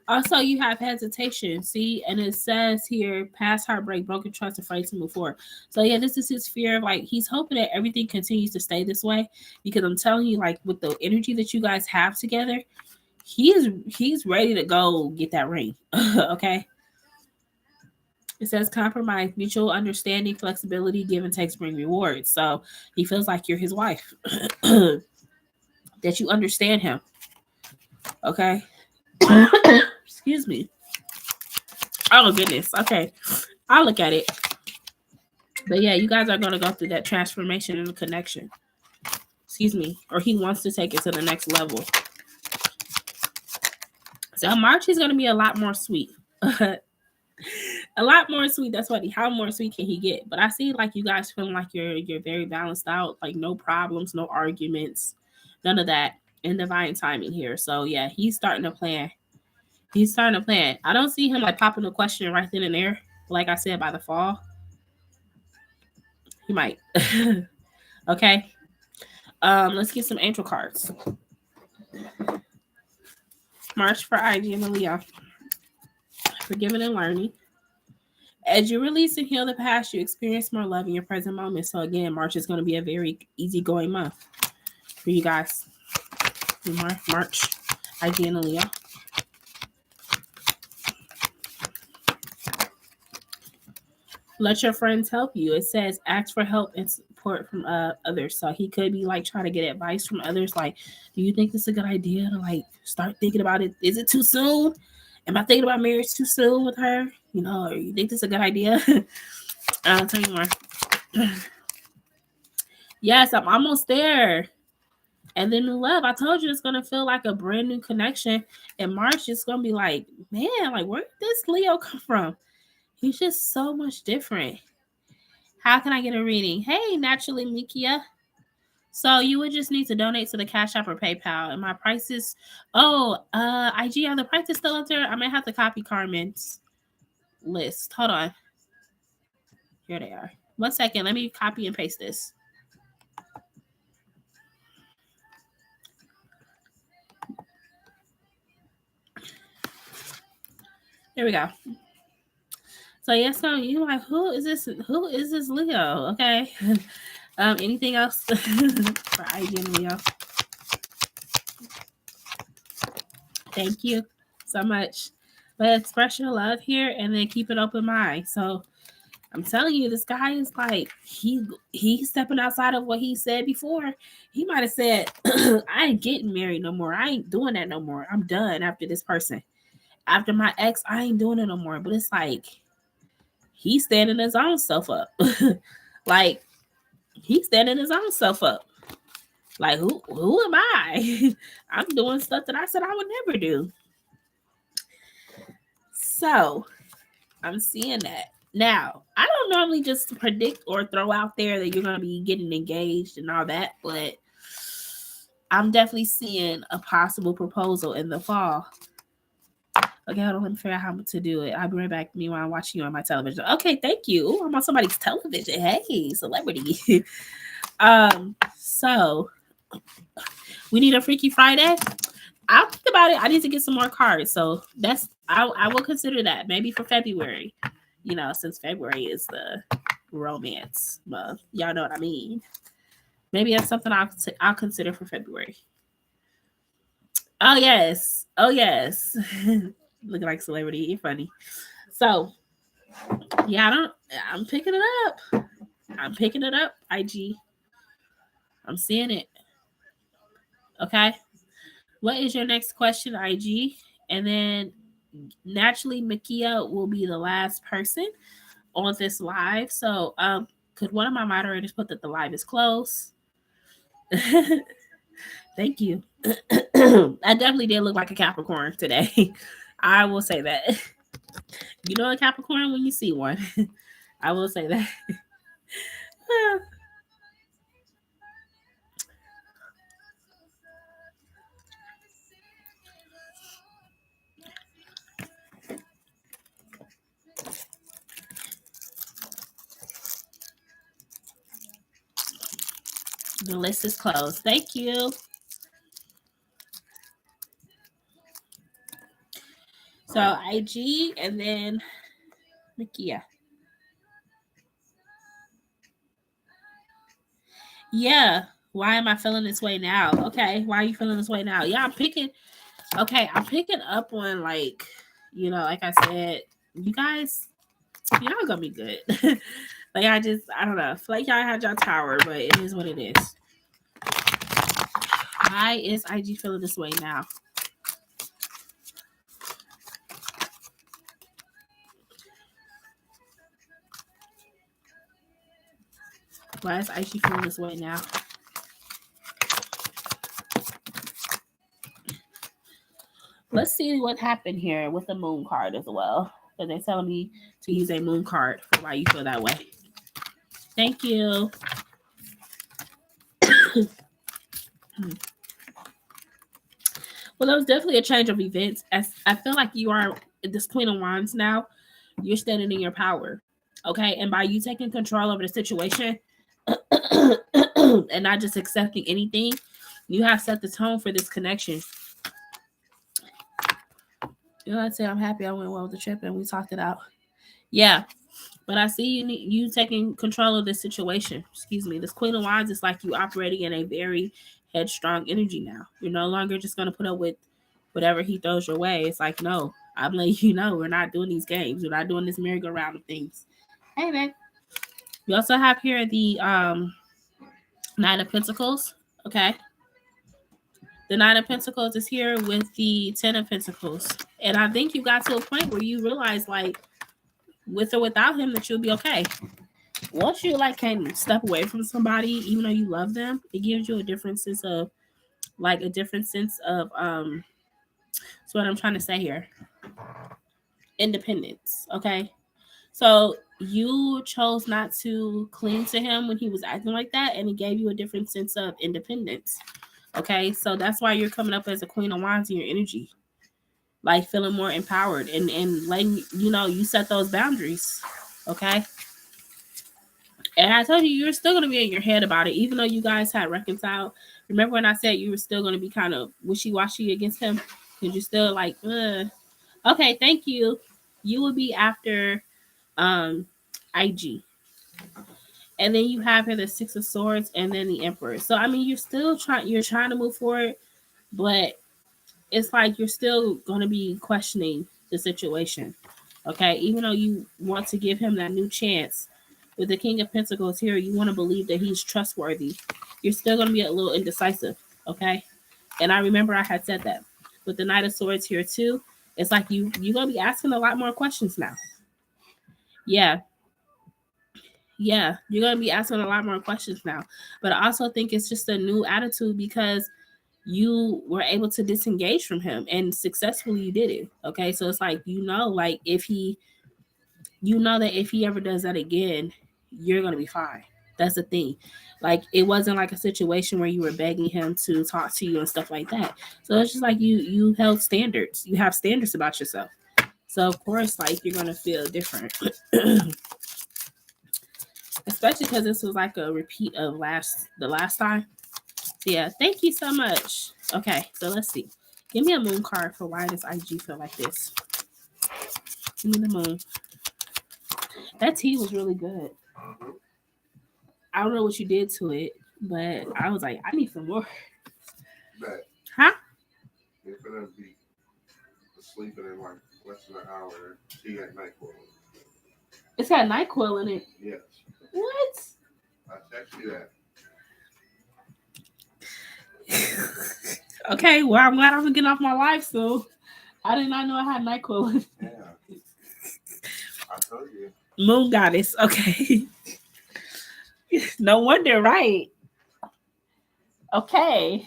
Also, you have hesitation, see, and it says here, past heartbreak, broken trust, afraid to move forward. So yeah, this is his fear of like he's hoping that everything continues to stay this way because I'm telling you, like with the energy that you guys have together, he's ready to go get that ring. Okay. It says compromise, mutual understanding, flexibility, give and takes bring rewards. So he feels like you're his wife. That you understand him. Okay. Excuse me. Oh goodness. Okay. I'll look at it. But yeah, you guys are gonna go through that transformation and the connection. Excuse me. Or he wants to take it to the next level. So March is gonna be a lot more sweet. A lot more sweet. That's what how more sweet can he get? But I see like you guys feeling like you're very balanced out, like no problems, no arguments, none of that. In divine timing here. So yeah, he's starting to plan. I don't see him like popping a question right then and there. Like I said, by the fall. He might. Okay. Let's get some angel cards. March for IG and Leo. Forgiving and learning. As you release and heal the past, you experience more love in your present moment. So again, March is going to be a very easygoing month for you guys. March, IG and Leo. Let your friends help you. It says ask for help and support from others. So he could be like trying to get advice from others. Like, do you think this is a good idea to like start thinking about it? Is it too soon? Am I thinking about marriage too soon with her? You know, or you think this is a good idea? I'll tell you more. Yes, I'm almost there. And then in love, I told you it's gonna feel like a brand new connection. In March, it's gonna be like, man, like where did this Leo come from? He's just so much different. How can I get a reading? Hey, Naturally Mikia. So you would just need to donate to the Cash App or PayPal. And my prices, IG, are the prices still up there? I might have to copy Carmen's list. Hold on. Here they are. 1 second. Let me copy and paste this. There we go. So yes, so you like, who is this? Who is this Leo? Okay. Anything else for IG and Leo? Thank you so much. But express your love here and then keep an open mind. So I'm telling you, this guy is like he's stepping outside of what he said before. He might have said, I ain't getting married no more. I ain't doing that no more. I'm done after this person. After my ex, I ain't doing it no more. But it's like he's standing his own self up. Like he's standing his own self up. Like who am I? I'm doing stuff that I said I would never do. So I'm seeing that. Now, I don't normally just predict or throw out there that you're going to be getting engaged and all that, but I'm definitely seeing a possible proposal in the fall. Okay, hold on, let me figure out how to do it. I'll be right back. Meanwhile, I'm watching you on my television. Okay, thank you. Ooh, I'm on somebody's television. Hey, celebrity. So we need a Freaky Friday. I'll think about it. I need to get some more cards. So I will consider that maybe for February. You know, since February is the romance month. Y'all know what I mean. Maybe that's something I'll consider for February. Oh yes. Oh yes. Looking like celebrity. You're funny. So yeah, I'm picking it up. I'm picking it up, IG. I'm seeing it. Okay. What is your next question, IG? And then naturally Makia will be the last person on this live. So could one of my moderators put that the live is closed? Thank you. I definitely did look like a Capricorn today. I will say that. You know a Capricorn when you see one. I will say that. The list is closed. Thank you. So IG and then Makia. Yeah. Why am I feeling this way now? Okay. Why are you feeling this way now? Yeah, I'm picking up on like, you know, like I said, you guys, y'all gonna be good. Like I don't know. I feel like y'all had y'all tower, but it is what it is. Why is IG feeling this way now? Why is IG feeling this way now? Let's see what happened here with the moon card as well. Because they're telling me to use a moon card for why you feel that way. Thank you. Well, that was definitely a change of events. As I feel like you are this Queen of Wands now. You're standing in your power. Okay. And by you taking control over the situation and not just accepting anything, you have set the tone for this connection. You know, I'd say I'm happy I went well with the trip and we talked it out. Yeah. But I see you taking control of this situation. Excuse me. This Queen of Wands is like you operating in a very headstrong energy now. You're no longer just going to put up with whatever he throws your way. It's like, no, I'm letting you know we're not doing these games. We're not doing this merry-go-round of things. Hey, man. We also have here the Nine of Pentacles. Okay. The Nine of Pentacles is here with the Ten of Pentacles. And I think you got to a point where you realize, like, with or without him, that you'll be okay. Once you like can step away from somebody, even though you love them, it gives you a different sense of that's what I'm trying to say here. Independence. Okay. So you chose not to cling to him when he was acting like that, and it gave you a different sense of independence. Okay. So that's why you're coming up as a Queen of Wands in your energy. Like feeling more empowered and letting you know you set those boundaries. Okay. And I told you you're still going to be in your head about it, even though you guys had reconciled. Remember when I said you were still going to be kind of wishy-washy against him? Because you're still like, ugh. Okay, thank you. you will be after IG. And then you have here the Six of Swords and then the Emperor. So I mean you're trying to move forward, but it's like you're still gonna be questioning the situation. Okay, even though you want to give him that new chance with the King of Pentacles here, you want to believe that he's trustworthy. You're still gonna be a little indecisive, okay? And I remember I had said that. With the Knight of Swords here too, it's like you're gonna be asking a lot more questions now. Yeah, you're gonna be asking a lot more questions now. But I also think it's just a new attitude because you were able to disengage from him and successfully you did it. Okay, so it's like like if he, that if he ever does that again, you're gonna be fine. That's the thing. Like it wasn't like a situation where you were begging him to talk to you and stuff like that. So it's just like you held standards. You have standards about yourself. So of course, like you're gonna feel different. Especially because this was like a repeat of the last time. So yeah, thank you so much. Okay, so let's see. Give me a moon card for why does IG feel like this. Give me the moon. That tea was really good. I don't know what you did to it, but I was like, I need some more. Bet. Huh? You're gonna be sleeping in like less than an hour. Tea at NyQuil. It's got NyQuil in it. Yes. What? I text you that. Okay, well, I'm glad I'm getting off my life, so I did not know I had NyQuil in it. Yeah. I told you. Moon goddess. Okay. No wonder, right? Okay.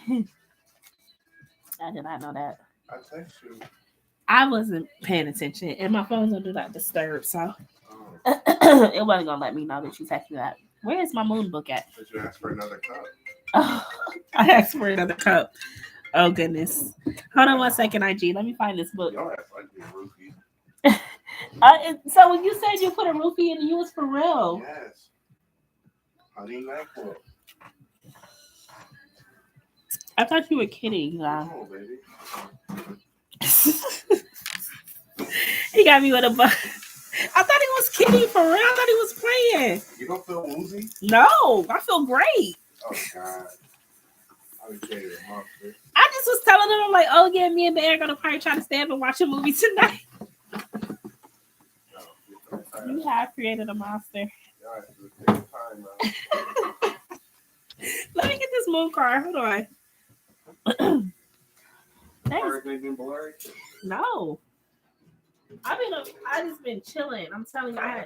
I did not know that. I text you. I wasn't paying attention, and my phone's on Do Not Disturb, so it wasn't gonna let me know that you texted that. Where is my moon book at? Did you ask for another cup? Oh, I asked for another cup. Oh goodness. Hold on 1 second, IG. Let me find this book. Y'all act like you're roofie. So when you said you put a roofie in, you was for real. Yes. Honey NyQuil. I thought you were kidding. No, baby. He got me with a bug. I thought he was kidding for real. I thought he was playing. You don't feel woozy? No, I feel great. Oh God. I monster. I just was telling him, I'm like, oh yeah, me and Bear are gonna probably try to stay up and watch a movie tonight. You have created a monster. Let me get this moon card. Hold on. No. I just been chilling. I'm telling you, I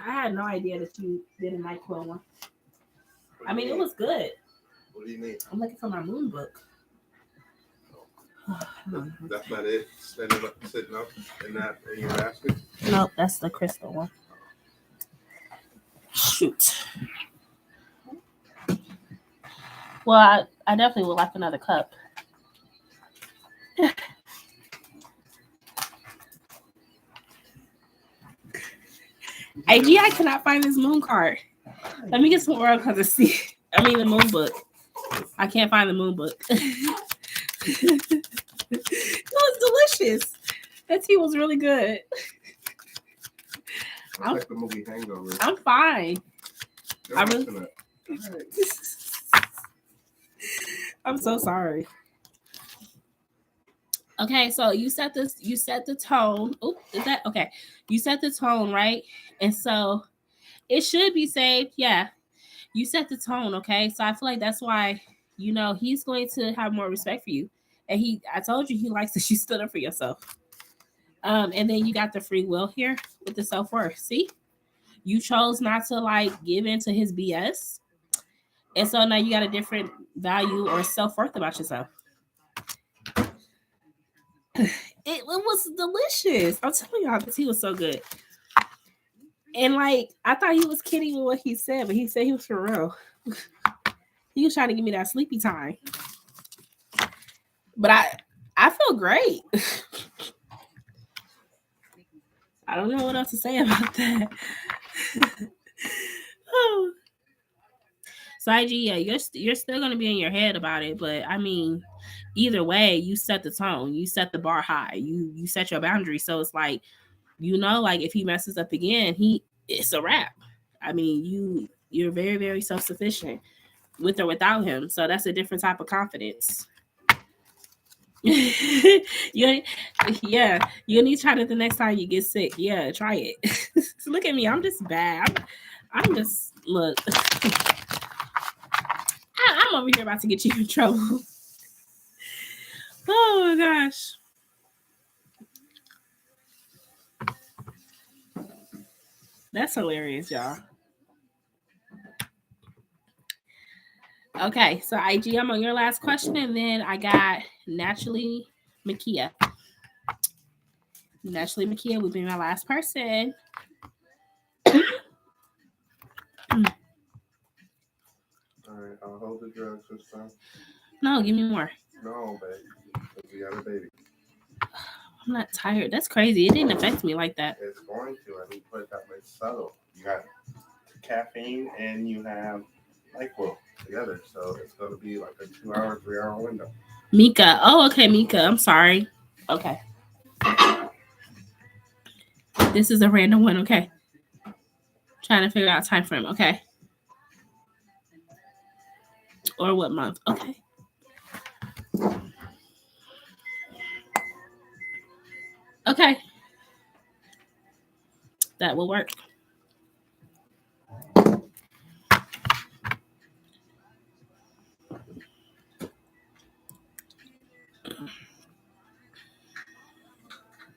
had no idea that you did a NyQuil one. I mean, it was good. What do you mean? I'm looking for my moon book. That's not it? Sitting up in your basket? Nope, that's the crystal one. Shoot. Well, I definitely would like another cup. IG, I cannot find this moon card. Let me get some Oracle to see. I mean, the moon book. I can't find the moon book. It was delicious. That tea was really good. I like the movie Hangover. I'm fine. I'm so sorry. Okay, so you set the tone. Oh, is that okay? You set the tone, right? And so it should be saved. Yeah. You set the tone, okay? So I feel like that's why, he's going to have more respect for you. And I told you he likes that you stood up for yourself. And then you got the free will here with the self-worth. See? You chose not to give into his BS. And so now you got a different value or self-worth about yourself. It was delicious. I'm telling y'all, this tea was so good. And I thought he was kidding with what he said, but he said he was for real. He was trying to give me that sleepy time. But I feel great. I don't know what else to say about that. Oh. So IG, yeah, you're still gonna be in your head about it, but I mean, either way, you set the tone, you set the bar high, you set your boundaries. So it's like, like if he messes up again, it's a wrap. I mean, you're very, very self sufficient with or without him. So that's a different type of confidence. you, yeah, you need to try it the next time you get sick. Yeah, try it. Look at me, I'm just bad. I'm just look. I'm over here about to get you in trouble. Oh my gosh. That's hilarious, y'all. Okay, so IG, I'm on your last question, and then I got Naturally Makia. Naturally Makia would be my last person. All right, I'll hold the drugs this time. No, give me more. No, baby. Because we got a baby. I'm not tired. That's crazy. It didn't affect me like that. It's going to. I didn't put it that much subtle. You got caffeine and you have NyQuil together. So it's going to be like a 2-hour, 3-hour window. Mika. Oh, okay, Mika. I'm sorry. Okay. This is a random one. Okay. Trying to figure out time frame. Okay. Or what month? Okay. Okay. That will work.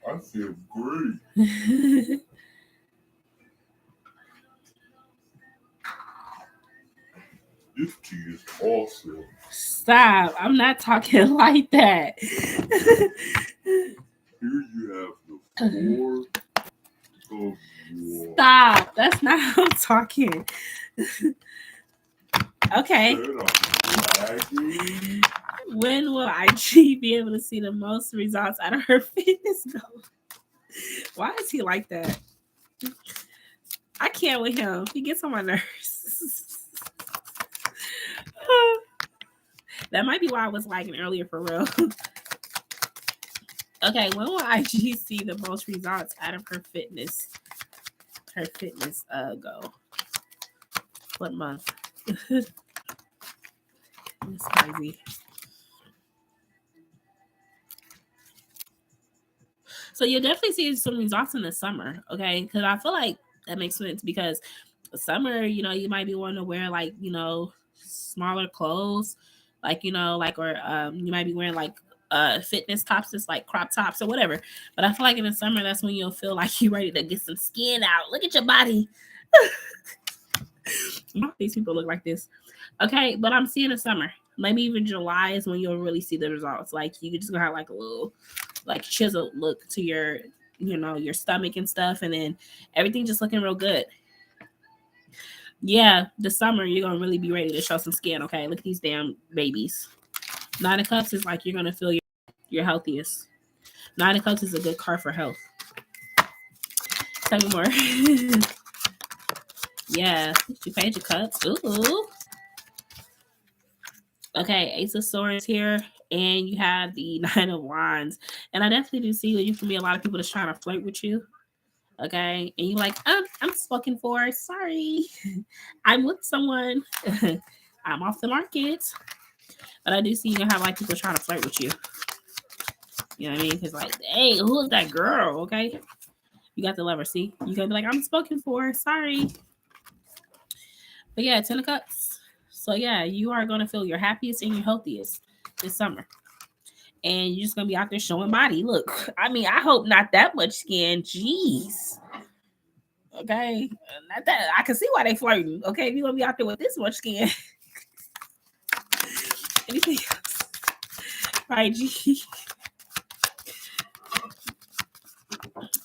I feel great. This tea is awesome. Stop. I'm not talking like that. Here you have the 4 of war. Stop. That's not how I'm talking. Okay. When will IG be able to see the most results out of her fitness goal? Why is he like that? I can't with him. He gets on my nerves. That might be why I was liking earlier for real. Okay, when will IG see the most results out of her fitness? Her fitness goal. What month? It's crazy. So you'll definitely see some results in the summer, okay? Because I feel like that makes sense because the summer, you might be wanting to wear like, smaller clothes, like, or you might be wearing like fitness tops, just like crop tops or whatever. But I feel like in the summer, that's when you'll feel like you're ready to get some skin out. Look at your body. These people look like this. Okay, but I'm seeing the summer. Maybe even July is when you'll really see the results. Like you just gonna have like a little like chiseled look to your your stomach and stuff, and then everything just looking real good. Yeah, the summer you're gonna really be ready to show some skin. Okay, look at these damn babies. 9 of Cups is like you're gonna feel your healthiest. 9 of Cups is a good card for health. Tell me more. Yeah, you Page of Cups. Ooh. Okay, Ace of Swords here, and you have the 9 of Wands. And I definitely do see that you can be a lot of people that's trying to flirt with you. Okay, and you're like, I'm spoken for. Sorry, I'm with someone. I'm off the market. But I do see you gonna have like people trying to flirt with you. You know what I mean? Because like, hey, who is that girl? Okay, you got the Lover. See, you gonna be like, I'm spoken for. Sorry. But yeah, 10 of Cups. So yeah, you are gonna feel your happiest and your healthiest this summer. And you're just gonna be out there showing body. Look, I mean, I hope not that much skin. Jeez. Okay, not that. I can see why they flirting. Okay, if you gonna be out there with this much skin. Anything else? Right, G.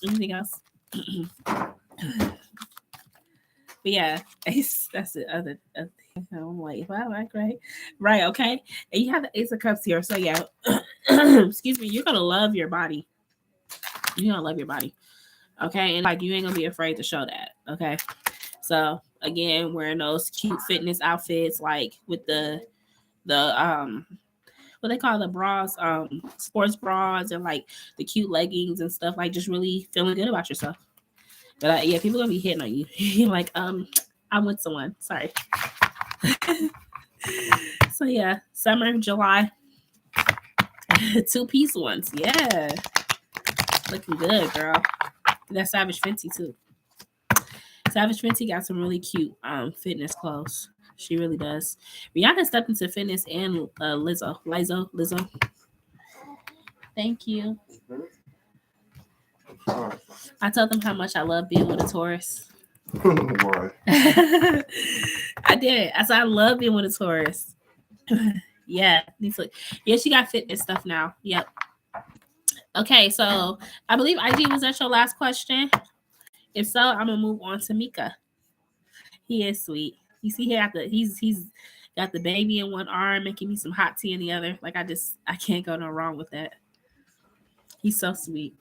Anything else? But yeah, that's the other thing. I'm like, wow, right, okay. And you have the Ace of Cups here, so yeah. Excuse me, you're gonna love your body. You're gonna love your body, okay. And like, you ain't gonna be afraid to show that, okay. So again, wearing those cute fitness outfits, like with the what they call the bras, sports bras and like the cute leggings and stuff, like just really feeling good about yourself. But yeah, people gonna be hitting on you. Like, I'm with someone. Sorry. So yeah, summer, July, 2-piece ones. Yeah, looking good, girl. That Savage Fenty too. Savage Fenty got some really cute fitness clothes. She really does. Rihanna stepped into fitness and Lizzo. Thank you. Mm-hmm. I told them how much I love being with a Taurus. Why? I did. I said I love being with a Taurus. Yeah, she got fitness stuff now. Yep. Okay, so I believe IG was that your last question. If so, I'm gonna move on to Mika. He is sweet. You see, he's got the baby in one arm, making me some hot tea in the other. Like I can't go no wrong with that. He's so sweet.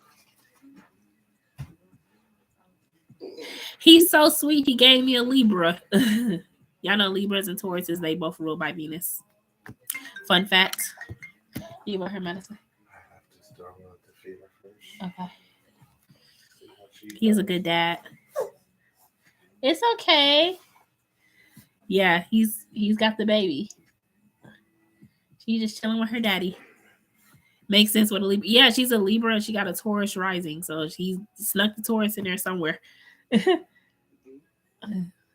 He's so sweet. He gave me a Libra. Y'all know Libras and Tauruses, they both ruled by Venus. Fun fact. You want her medicine? I have to start with the fever first. Okay. He's a good dad. It's okay. Yeah, he's got the baby. She's just chilling with her daddy. Makes sense with a Libra. Yeah, she's a Libra and she got a Taurus rising, so she snuck the Taurus in there somewhere.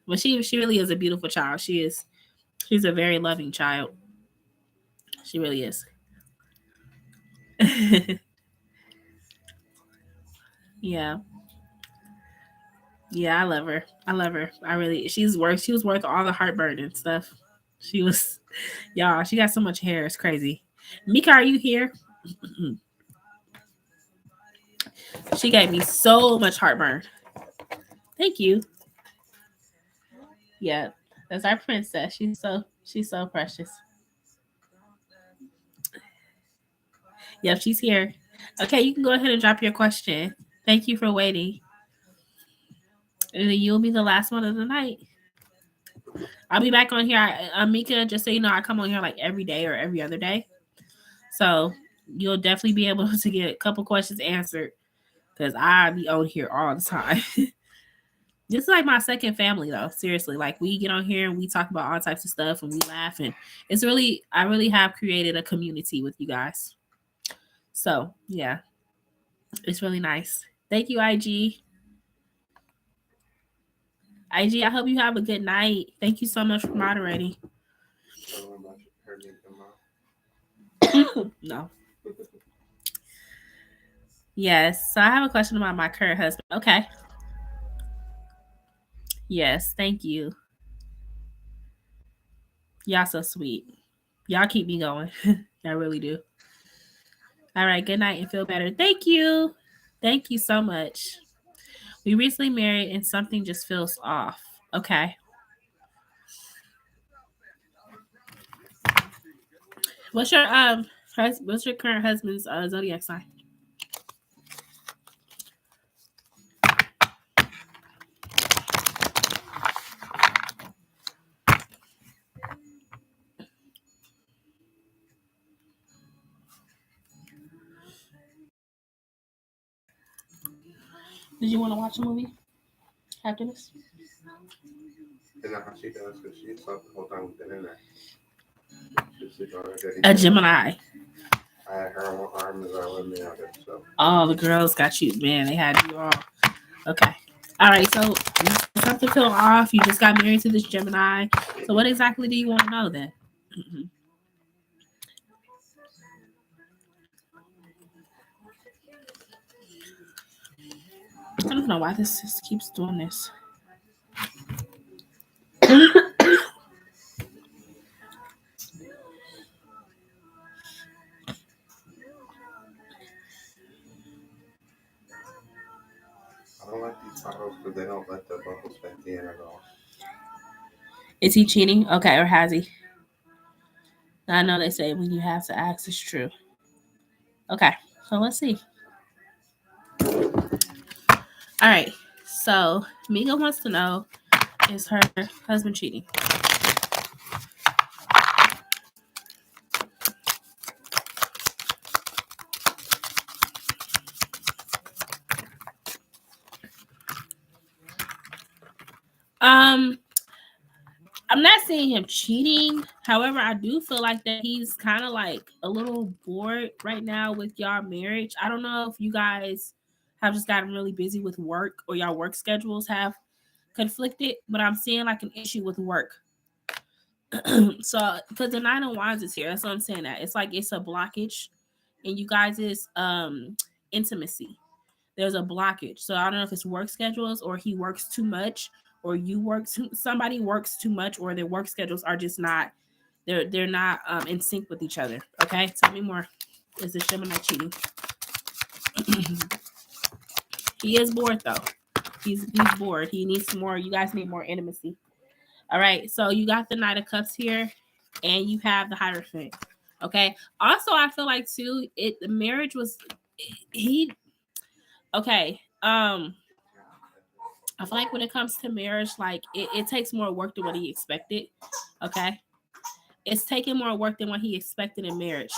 But she really is a beautiful child. She's a very loving child. She really is. Yeah. Yeah, I love her. She was worth all the heartburn and stuff. She was, y'all, she got so much hair. It's crazy. Mika, are you here? She gave me so much heartburn. Thank you. Yeah, that's our princess. She's so precious. Yep, she's here. Okay, you can go ahead and drop your question. Thank you for waiting. And then you'll be the last one of the night. I'll be back on here. Mika, just so you know, I come on here like every day or every other day. So you'll definitely be able to get a couple questions answered because I be on here all the time. This is like my second family though. Seriously, like we get on here and we talk about all types of stuff and we laugh and I really have created a community with you guys. So yeah, it's really nice. Thank you, IG. IG, I hope you have a good night. Thank you so much for moderating. No. Yes. So I have a question about my current husband. Okay. Yes. Thank you. Y'all so sweet. Y'all keep me going. Y'all really do. All right. Good night and feel better. Thank you. Thank you so much. We recently married and something just feels off. Okay. What's your current husband's zodiac sign? Did you want to watch a movie after this? Is that how she does? Because she slept the whole time we've been in there. A Gemini. I had her on one arm as well as the other. So. Oh, the girls got you, man. They had you all. Okay. All right. So something feel off. You just got married to this Gemini. So what exactly do you want to know then? I don't know why this just keeps doing this. I don't like these bottles because they don't let the bubbles back in at all. Is he cheating? Okay, or has he? I know they say when you have to ask, it's true. Okay, so let's see. All right, so Mika wants to know, is her husband cheating? I'm not seeing him cheating. However, I do feel like that he's kind of like a little bored right now with y'all marriage. I don't know if you guys have just gotten really busy with work or y'all work schedules have conflicted, but I'm seeing like an issue with work. So, because the Nine of Wands is here, that's what I'm saying. That it's like it's a blockage in you guys' intimacy. There's a blockage. So I don't know if it's work schedules or he works too much or somebody works too much or their work schedules are just not they're not in sync with each other. Okay, tell me more. Is the Gemini cheating? He is bored though. He's bored. He needs more. You guys need more intimacy. All right. So you got the Knight of Cups here, and you have the Hierophant. Okay. Also, I feel like too, the marriage was he. Okay. I feel like when it comes to marriage, like it takes more work than what he expected. Okay. It's taking more work than what he expected in marriage.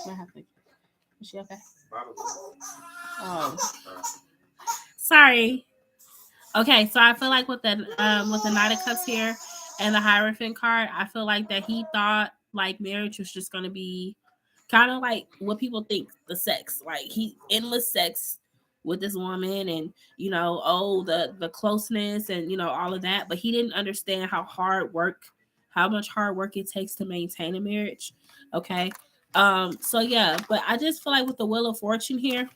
What happened? Is she okay? Oh, sorry. Okay, so I feel like with the Knight of Cups here and the Hierophant card, I feel like that he thought like marriage was just gonna be kind of like what people think the sex, like he endless sex with this woman, and the closeness and all of that, but he didn't understand how much hard work it takes to maintain a marriage. Okay, so yeah, but I just feel like with the Wheel of Fortune here,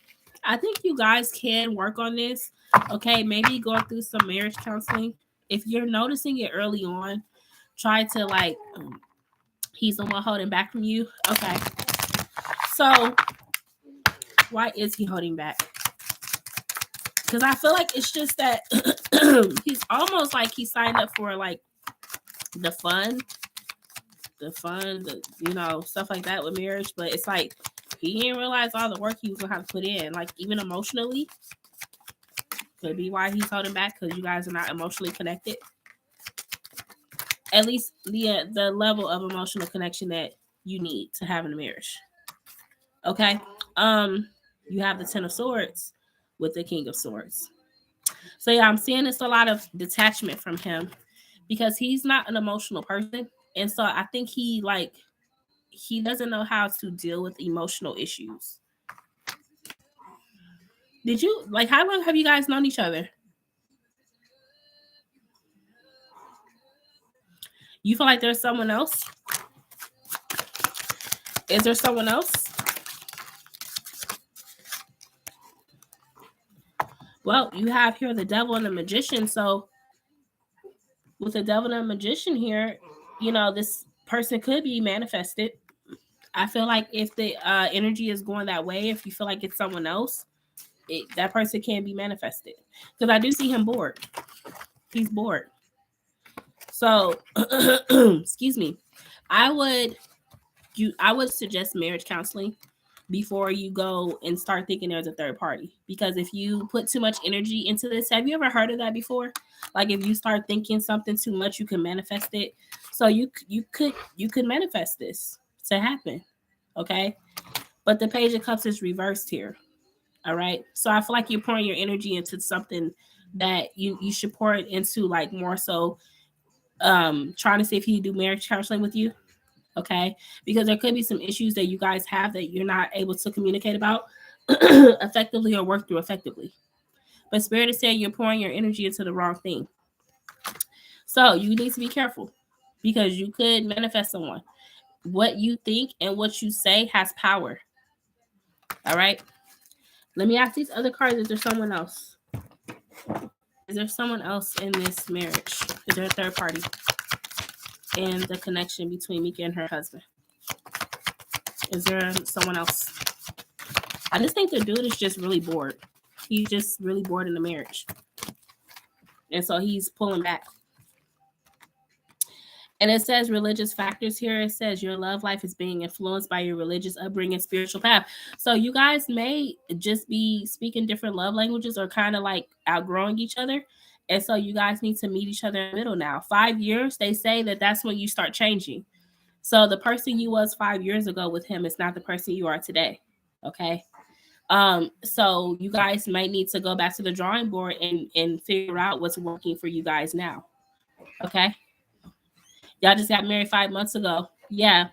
I think you guys can work on this. Okay, maybe go through some marriage counseling. If you're noticing it early on, try to he's the one holding back from you. Okay. So why is he holding back? Because I feel like it's just that he's almost like he signed up for like the fun, stuff like that with marriage. But it's like he didn't realize all the work he was gonna have to put in, like even emotionally. Could be why he's holding back, because you guys are not emotionally connected. At least the level of emotional connection that you need to have in a marriage. Okay. You have the Ten of Swords with the King of Swords. So yeah, I'm seeing it's a lot of detachment from him because he's not an emotional person. And so I think he doesn't know how to deal with emotional issues. Did you how long have you guys known each other? You feel like there's someone else? Is there someone else? Well, you have here the Devil and the Magician. So with the Devil and the Magician here, this person could be manifested. I feel like if the energy is going that way, if you feel like it's someone else, that person can be manifested. Because I do see him bored. He's bored. So, excuse me. I would suggest marriage counseling before you go and start thinking there's a third party. Because if you put too much energy into this, have you ever heard of that before? Like if you start thinking something too much, you can manifest it. So you could manifest this to happen. Okay. But the Page of Cups is reversed here. All right. So I feel like you're pouring your energy into something that you should pour it into, like more so trying to see if he do marriage counseling with you. Okay, because there could be some issues that you guys have that you're not able to communicate about effectively or work through effectively. But Spirit is saying you're pouring your energy into the wrong thing. So you need to be careful because you could manifest someone. What you think and what you say has power. All right. Let me ask these other cards. Is there someone else? Is there someone else in this marriage? Is there a third party in the connection between Mika and her husband? Is there someone else? I just think the dude is just really bored. He's just really bored in the marriage. And so he's pulling back. And it says religious factors here. It says your love life is being influenced by your religious upbringing, spiritual path. So you guys may just be speaking different love languages or kind of like outgrowing each other. And so you guys need to meet each other in the middle now. 5 years, they say that's when you start changing. So the person you was 5 years ago with him is not the person you are today. Okay. So you guys might need to go back to the drawing board and figure out what's working for you guys now. Okay. Y'all just got married 5 months ago. Yeah.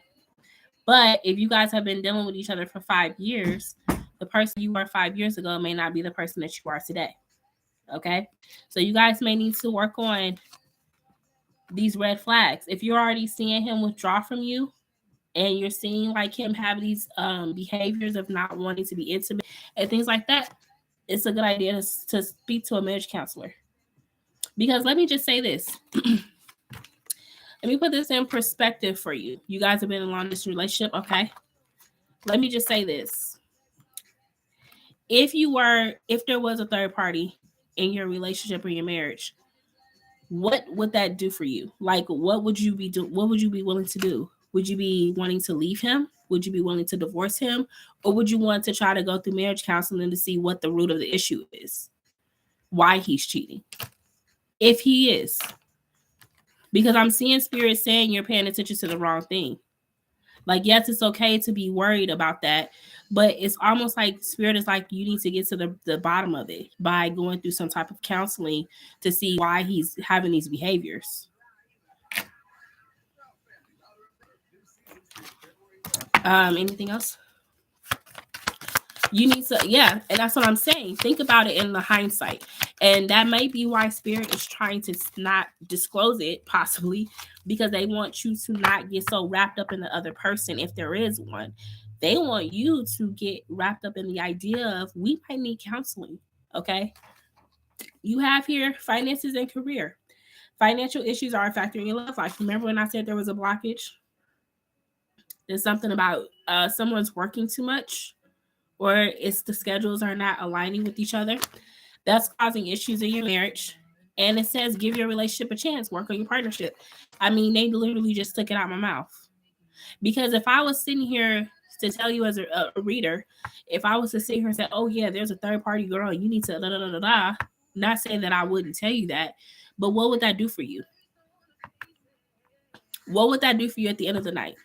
But if you guys have been dealing with each other for 5 years, the person you were 5 years ago may not be the person that you are today. Okay. So you guys may need to work on these red flags. If you're already seeing him withdraw from you, and you're seeing like him have these behaviors of not wanting to be intimate and things like that, it's a good idea to speak to a marriage counselor. Because let me just say this. Let me put this in perspective for you. You guys have been in a long distance relationship, okay? Let me just say this. If there was a third party in your relationship or your marriage, what would that do for you? Like, what would you be willing to do? Would you be wanting to leave him? Would you be willing to divorce him? Or would you want to try to go through marriage counseling to see what the root of the issue is? Why he's cheating? If he is. Because I'm seeing Spirit saying you're paying attention to the wrong thing. Like, yes, it's okay to be worried about that, but it's almost like Spirit is like, you need to get to the bottom of it by going through some type of counseling to see why he's having these behaviors. Anything else? You need to, yeah, and that's what I'm saying. Think about it in the hindsight. And that might be why Spirit is trying to not disclose it, possibly, because they want you to not get so wrapped up in the other person if there is one. They want you to get wrapped up in the idea of, we might need counseling, okay? You have here finances and career. Financial issues are a factor in your love life. Remember when I said there was a blockage? There's something about someone's working too much, or it's the schedules are not aligning with each other. That's causing issues in your marriage. And it says, give your relationship a chance, work on your partnership. I mean, they literally just took it out of my mouth. Because if I was sitting here to tell you as a reader, if I was to sit here and say, oh yeah, there's a third party girl, you need to not saying that I wouldn't tell you that, but what would that do for you? What would that do for you at the end of the night?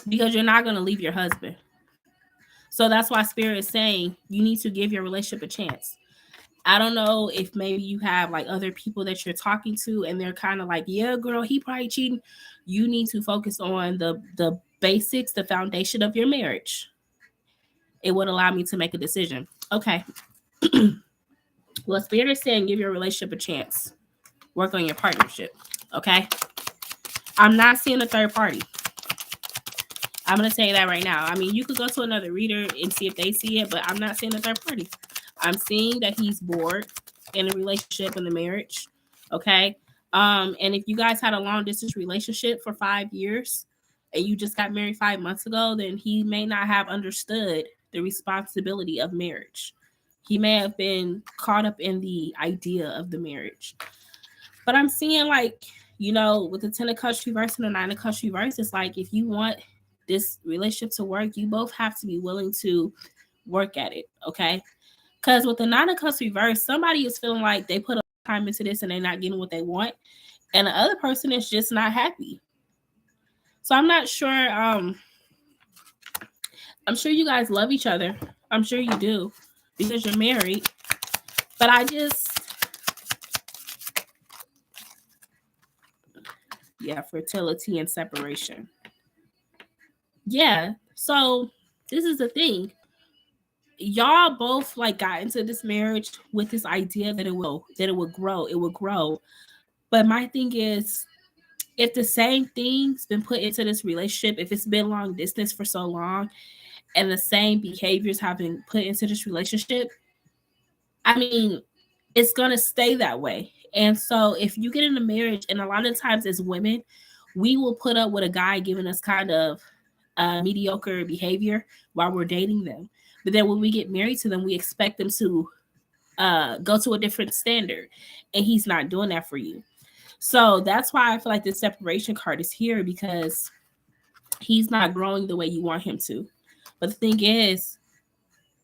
Because you're not going to leave your husband. So that's why Spirit is saying you need to give your relationship a chance. I don't know if maybe you have like other people that you're talking to and they're kind of like, yeah, girl, he probably cheating. You need to focus on the basics, the foundation of your marriage. It would allow me to make a decision. Okay. Well, Spirit is saying give your relationship a chance. Work on your partnership. Okay. I'm not seeing a third party. I'm going to tell you that right now. I mean, you could go to another reader and see if they see it, but I'm not seeing a third party. I'm seeing that he's bored in a relationship, in the marriage. Okay. And if you guys had a long distance relationship for 5 years and you just got married 5 months ago, then he may not have understood the responsibility of marriage. He may have been caught up in the idea of the marriage. But I'm seeing like, you know, with the 10 of Cups reverse and the 9 of Cups reverse, it's like if you want this relationship to work, you both have to be willing to work at it, okay? Because with the 9 of Cups reverse, somebody is feeling like they put a time into this and they're not getting what they want, and the other person is just not happy. So I'm not sure. I'm sure you guys love each other. I'm sure you do because you're married. But fertility and separation. Yeah. So this is the thing. Y'all both like got into this marriage with this idea that it would grow. But my thing is, if the same thing's been put into this relationship, if it's been long distance for so long, and the same behaviors have been put into this relationship, I mean, it's gonna stay that way. And so if you get in a marriage, and a lot of times as women, we will put up with a guy giving us kind of mediocre behavior while we're dating them. But then when we get married to them, we expect them to go to a different standard. And he's not doing that for you. So that's why I feel like the separation card is here, because he's not growing the way you want him to. But the thing is,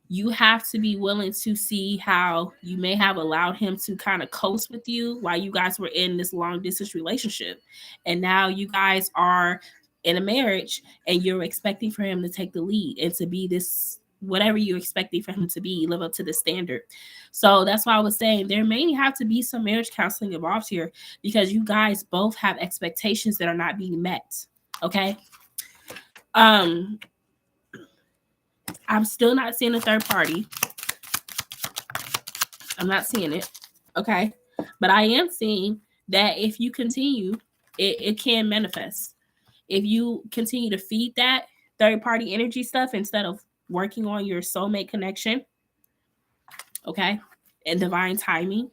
you have to be willing to see how you may have allowed him to kind of coast with you while you guys were in this long distance relationship. And now you guys are in a marriage and you're expecting for him to take the lead and to be this whatever you're expecting for him to be, live up to the standard. So that's why I was saying there may have to be some marriage counseling involved here, because you guys both have expectations that are not being met. Okay. I'm still not seeing a third party. I'm not seeing it. Okay. But I am seeing that if you continue, it can manifest. If you continue to feed that third party energy stuff instead of working on your soulmate connection, okay, and divine timing,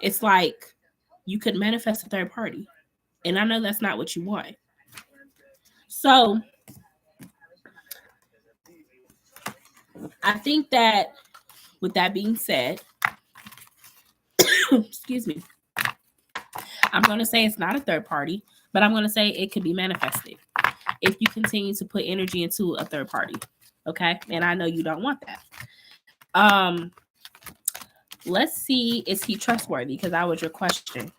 it's like you could manifest a third party. And I know that's not what you want. So I think that with that being said, excuse me, I'm going to say it's not a third party, but I'm going to say it could be manifested if you continue to put energy into a third party. Okay. And I know you don't want that. Let's see, is he trustworthy? Because that was your question.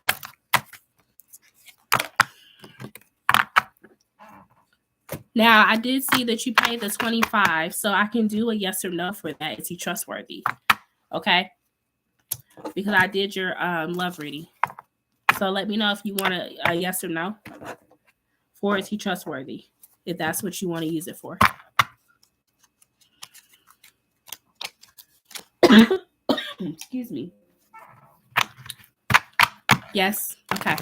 Now, I did see that you paid the 25, so I can do a yes or no for that. Is he trustworthy? Okay. Because I did your love reading. So let me know if you want a yes or no for is he trustworthy, if that's what you want to use it for. Excuse me. Yes. Okay.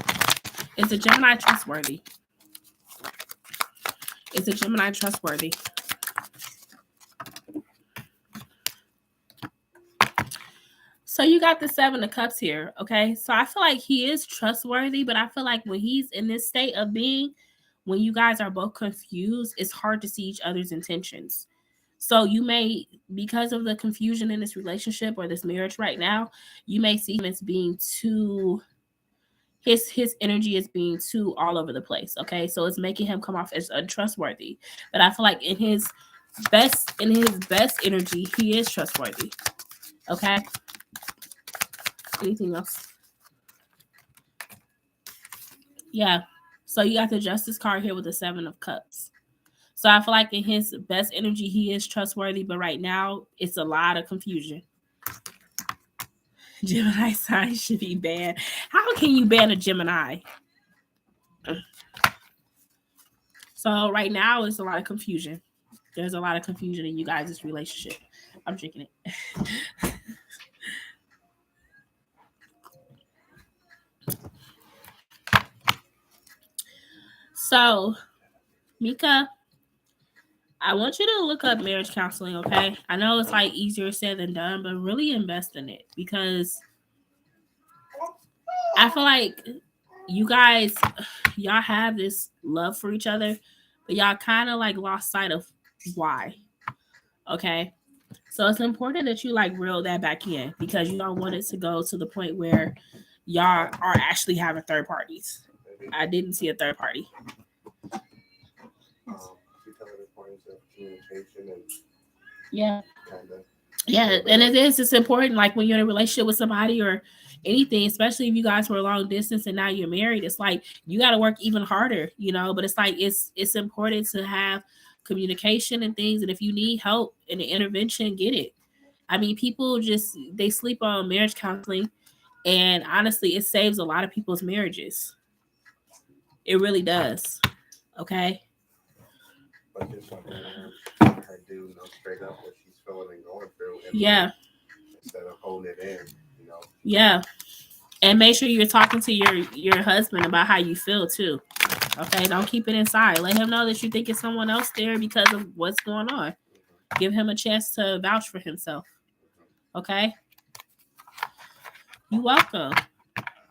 Is a Gemini trustworthy? Is a Gemini trustworthy? So you got the 7 of Cups here, okay? So I feel like he is trustworthy, but I feel like when he's in this state of being, when you guys are both confused, it's hard to see each other's intentions. So you may, because of the confusion in this relationship or this marriage right now, you may see him as being too, his energy is being too all over the place, okay? So it's making him come off as untrustworthy. But I feel like in his best energy, he is trustworthy, okay? Anything else? Yeah. So you got the Justice card here with the 7 of Cups. So I feel like in his best energy, he is trustworthy, but right now it's a lot of confusion. Gemini sign should be banned. How can you ban a Gemini? So right now it's a lot of confusion. There's a lot of confusion in you guys' relationship. I'm drinking it. So, Mika, I want you to look up marriage counseling, okay? I know it's like easier said than done, but really invest in it, because I feel like you guys, y'all have this love for each other, but y'all kind of like lost sight of why, okay? So it's important that you like reel that back in, because you don't want it to go to the point where y'all are actually having third parties. I didn't see a third party. Communication and Yeah. kinda, Yeah, and it's important, like when you're in a relationship with somebody or anything, especially if you guys were long distance and now you're married, it's like you got to work even harder, but it's like it's important to have communication and things, and if you need help and an intervention, get it. I mean, people just they sleep on marriage counseling, and honestly, it saves a lot of people's marriages. It really does. Okay. But just her do straight up what she's feeling and going through. And yeah. Instead of holding it in, Yeah. And make sure you're talking to your husband about how you feel too. Okay. Don't keep it inside. Let him know that you think it's someone else there because of what's going on. Mm-hmm. Give him a chance to vouch for himself. Okay. You're welcome.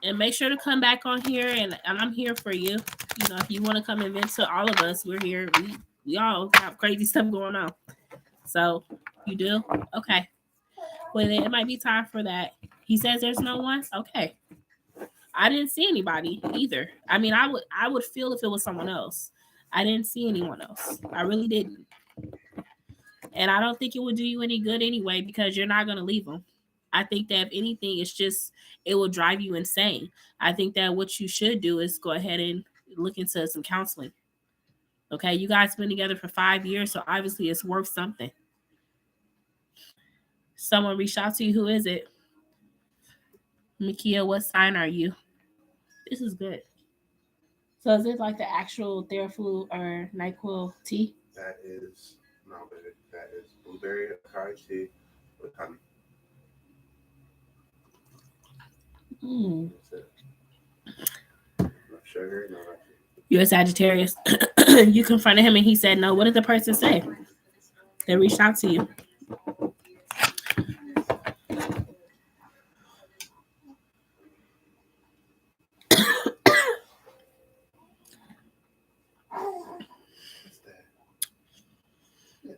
And make sure to come back on here, and I'm here for you. If you want to come and vent to all of us, we're here. We all have crazy stuff going on. So you do? Okay. Well, it might be time for that. He says there's no one? Okay. I didn't see anybody either. I mean, I would feel if it was someone else. I didn't see anyone else. I really didn't. And I don't think it would do you any good anyway, because you're not going to leave them. I think that if anything, it will drive you insane. I think that what you should do is go ahead and look into some counseling. Okay, you guys been together for 5 years, so obviously it's worth something. Someone reached out to you. Who is it? Mikia, what sign are you? This is good. So is it like the actual Theraflu or NyQuil tea? That is that is blueberry acai tea with honey. That's it. No sugar, no nothing. You're a Sagittarius. You confronted him and he said no. What did the person say? They reached out to you. What's that?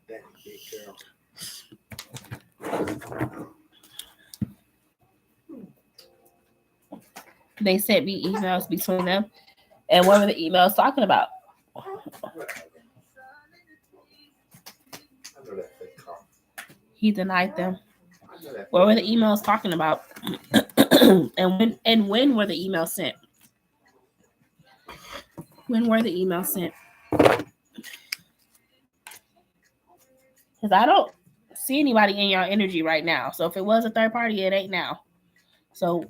That big girl. They sent me emails between them. And what were the emails talking about? I know that fake cough. He denied them. I know that. What were the emails talking about? and when were the emails sent? When were the emails sent? Because I don't see anybody in your energy right now. So if it was a third party, it ain't now. So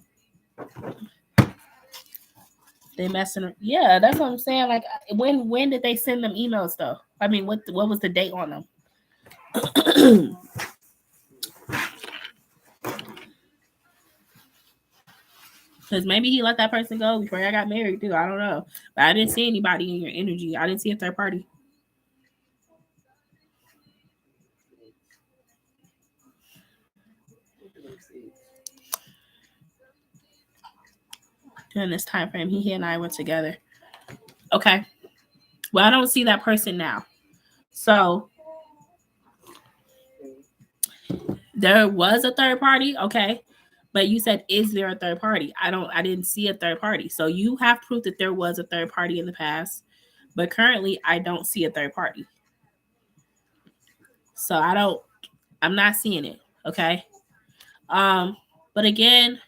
they messing. Yeah, that's what I'm saying. Like, when did they send them emails though? I mean, what was the date on them? Because maybe he let that person go before I got married too. I don't know. But I didn't see anybody in your energy. I didn't see a third party. During this time frame, he and I were together. Okay. Well, I don't see that person now. So there was a third party. Okay. But you said, is there a third party? I didn't see a third party. So you have proof that there was a third party in the past, but currently I don't see a third party. So I'm not seeing it. Okay. But again,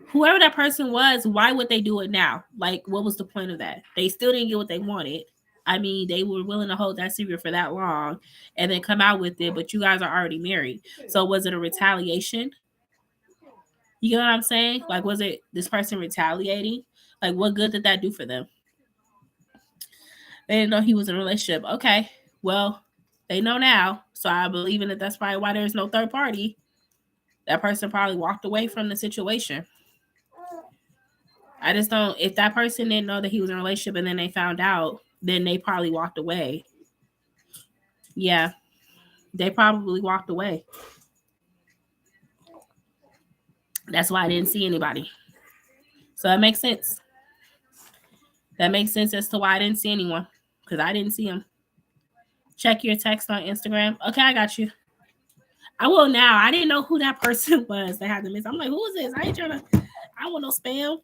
whoever that person was, why would they do it now? Like, what was the point of that? They still didn't get what they wanted. I mean, they were willing to hold that secret for that long and then come out with it, but you guys are already married. So was it a retaliation? You know what I'm saying? Like, was it this person retaliating? Like, what good did that do for them? They didn't know he was in a relationship. Okay, well, they know now. So I believe in it. That's probably why there's no third party. That person probably walked away from the situation. I just don't, if that person didn't know that he was in a relationship and then they found out, then they probably walked away. Yeah, they probably walked away. That's why I didn't see anybody. So that makes sense. That makes sense as to why I didn't see anyone, because I didn't see them. Check your text on Instagram. Okay, I got you. I will now. I didn't know who that person was that had the miss. I'm like, who is this? I ain't trying to, I don't want no spam.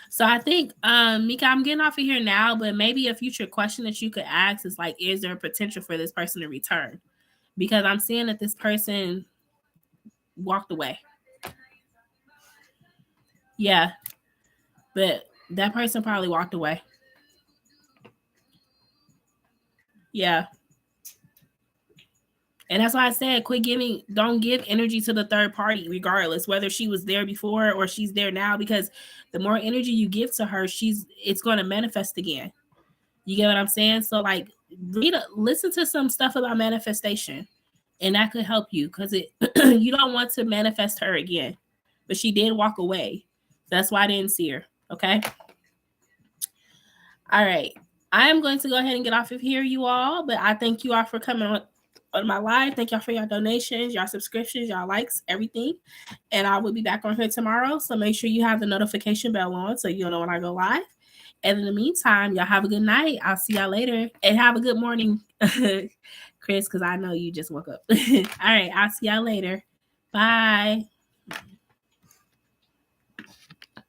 So I think, Mika, I'm getting off of here now, but maybe a future question that you could ask is like, is there a potential for this person to return? Because I'm seeing that this person walked away. Yeah, but that person probably walked away. Yeah. And that's why I said, don't give energy to the third party, regardless, whether she was there before or she's there now, because the more energy you give to her, it's going to manifest again. You get what I'm saying? So like, listen to some stuff about manifestation, and that could help you, because you don't want to manifest her again, but she did walk away. That's why I didn't see her. Okay. All right. I am going to go ahead and get off of here, you all, but I thank you all for coming on my live. Thank y'all for your donations, your subscriptions, your likes, everything. And I will be back on here tomorrow. So make sure you have the notification bell on so you'll know when I go live. And in the meantime, y'all have a good night. I'll see y'all later. And have a good morning, Chris, because I know you just woke up. All right. I'll see y'all later. Bye.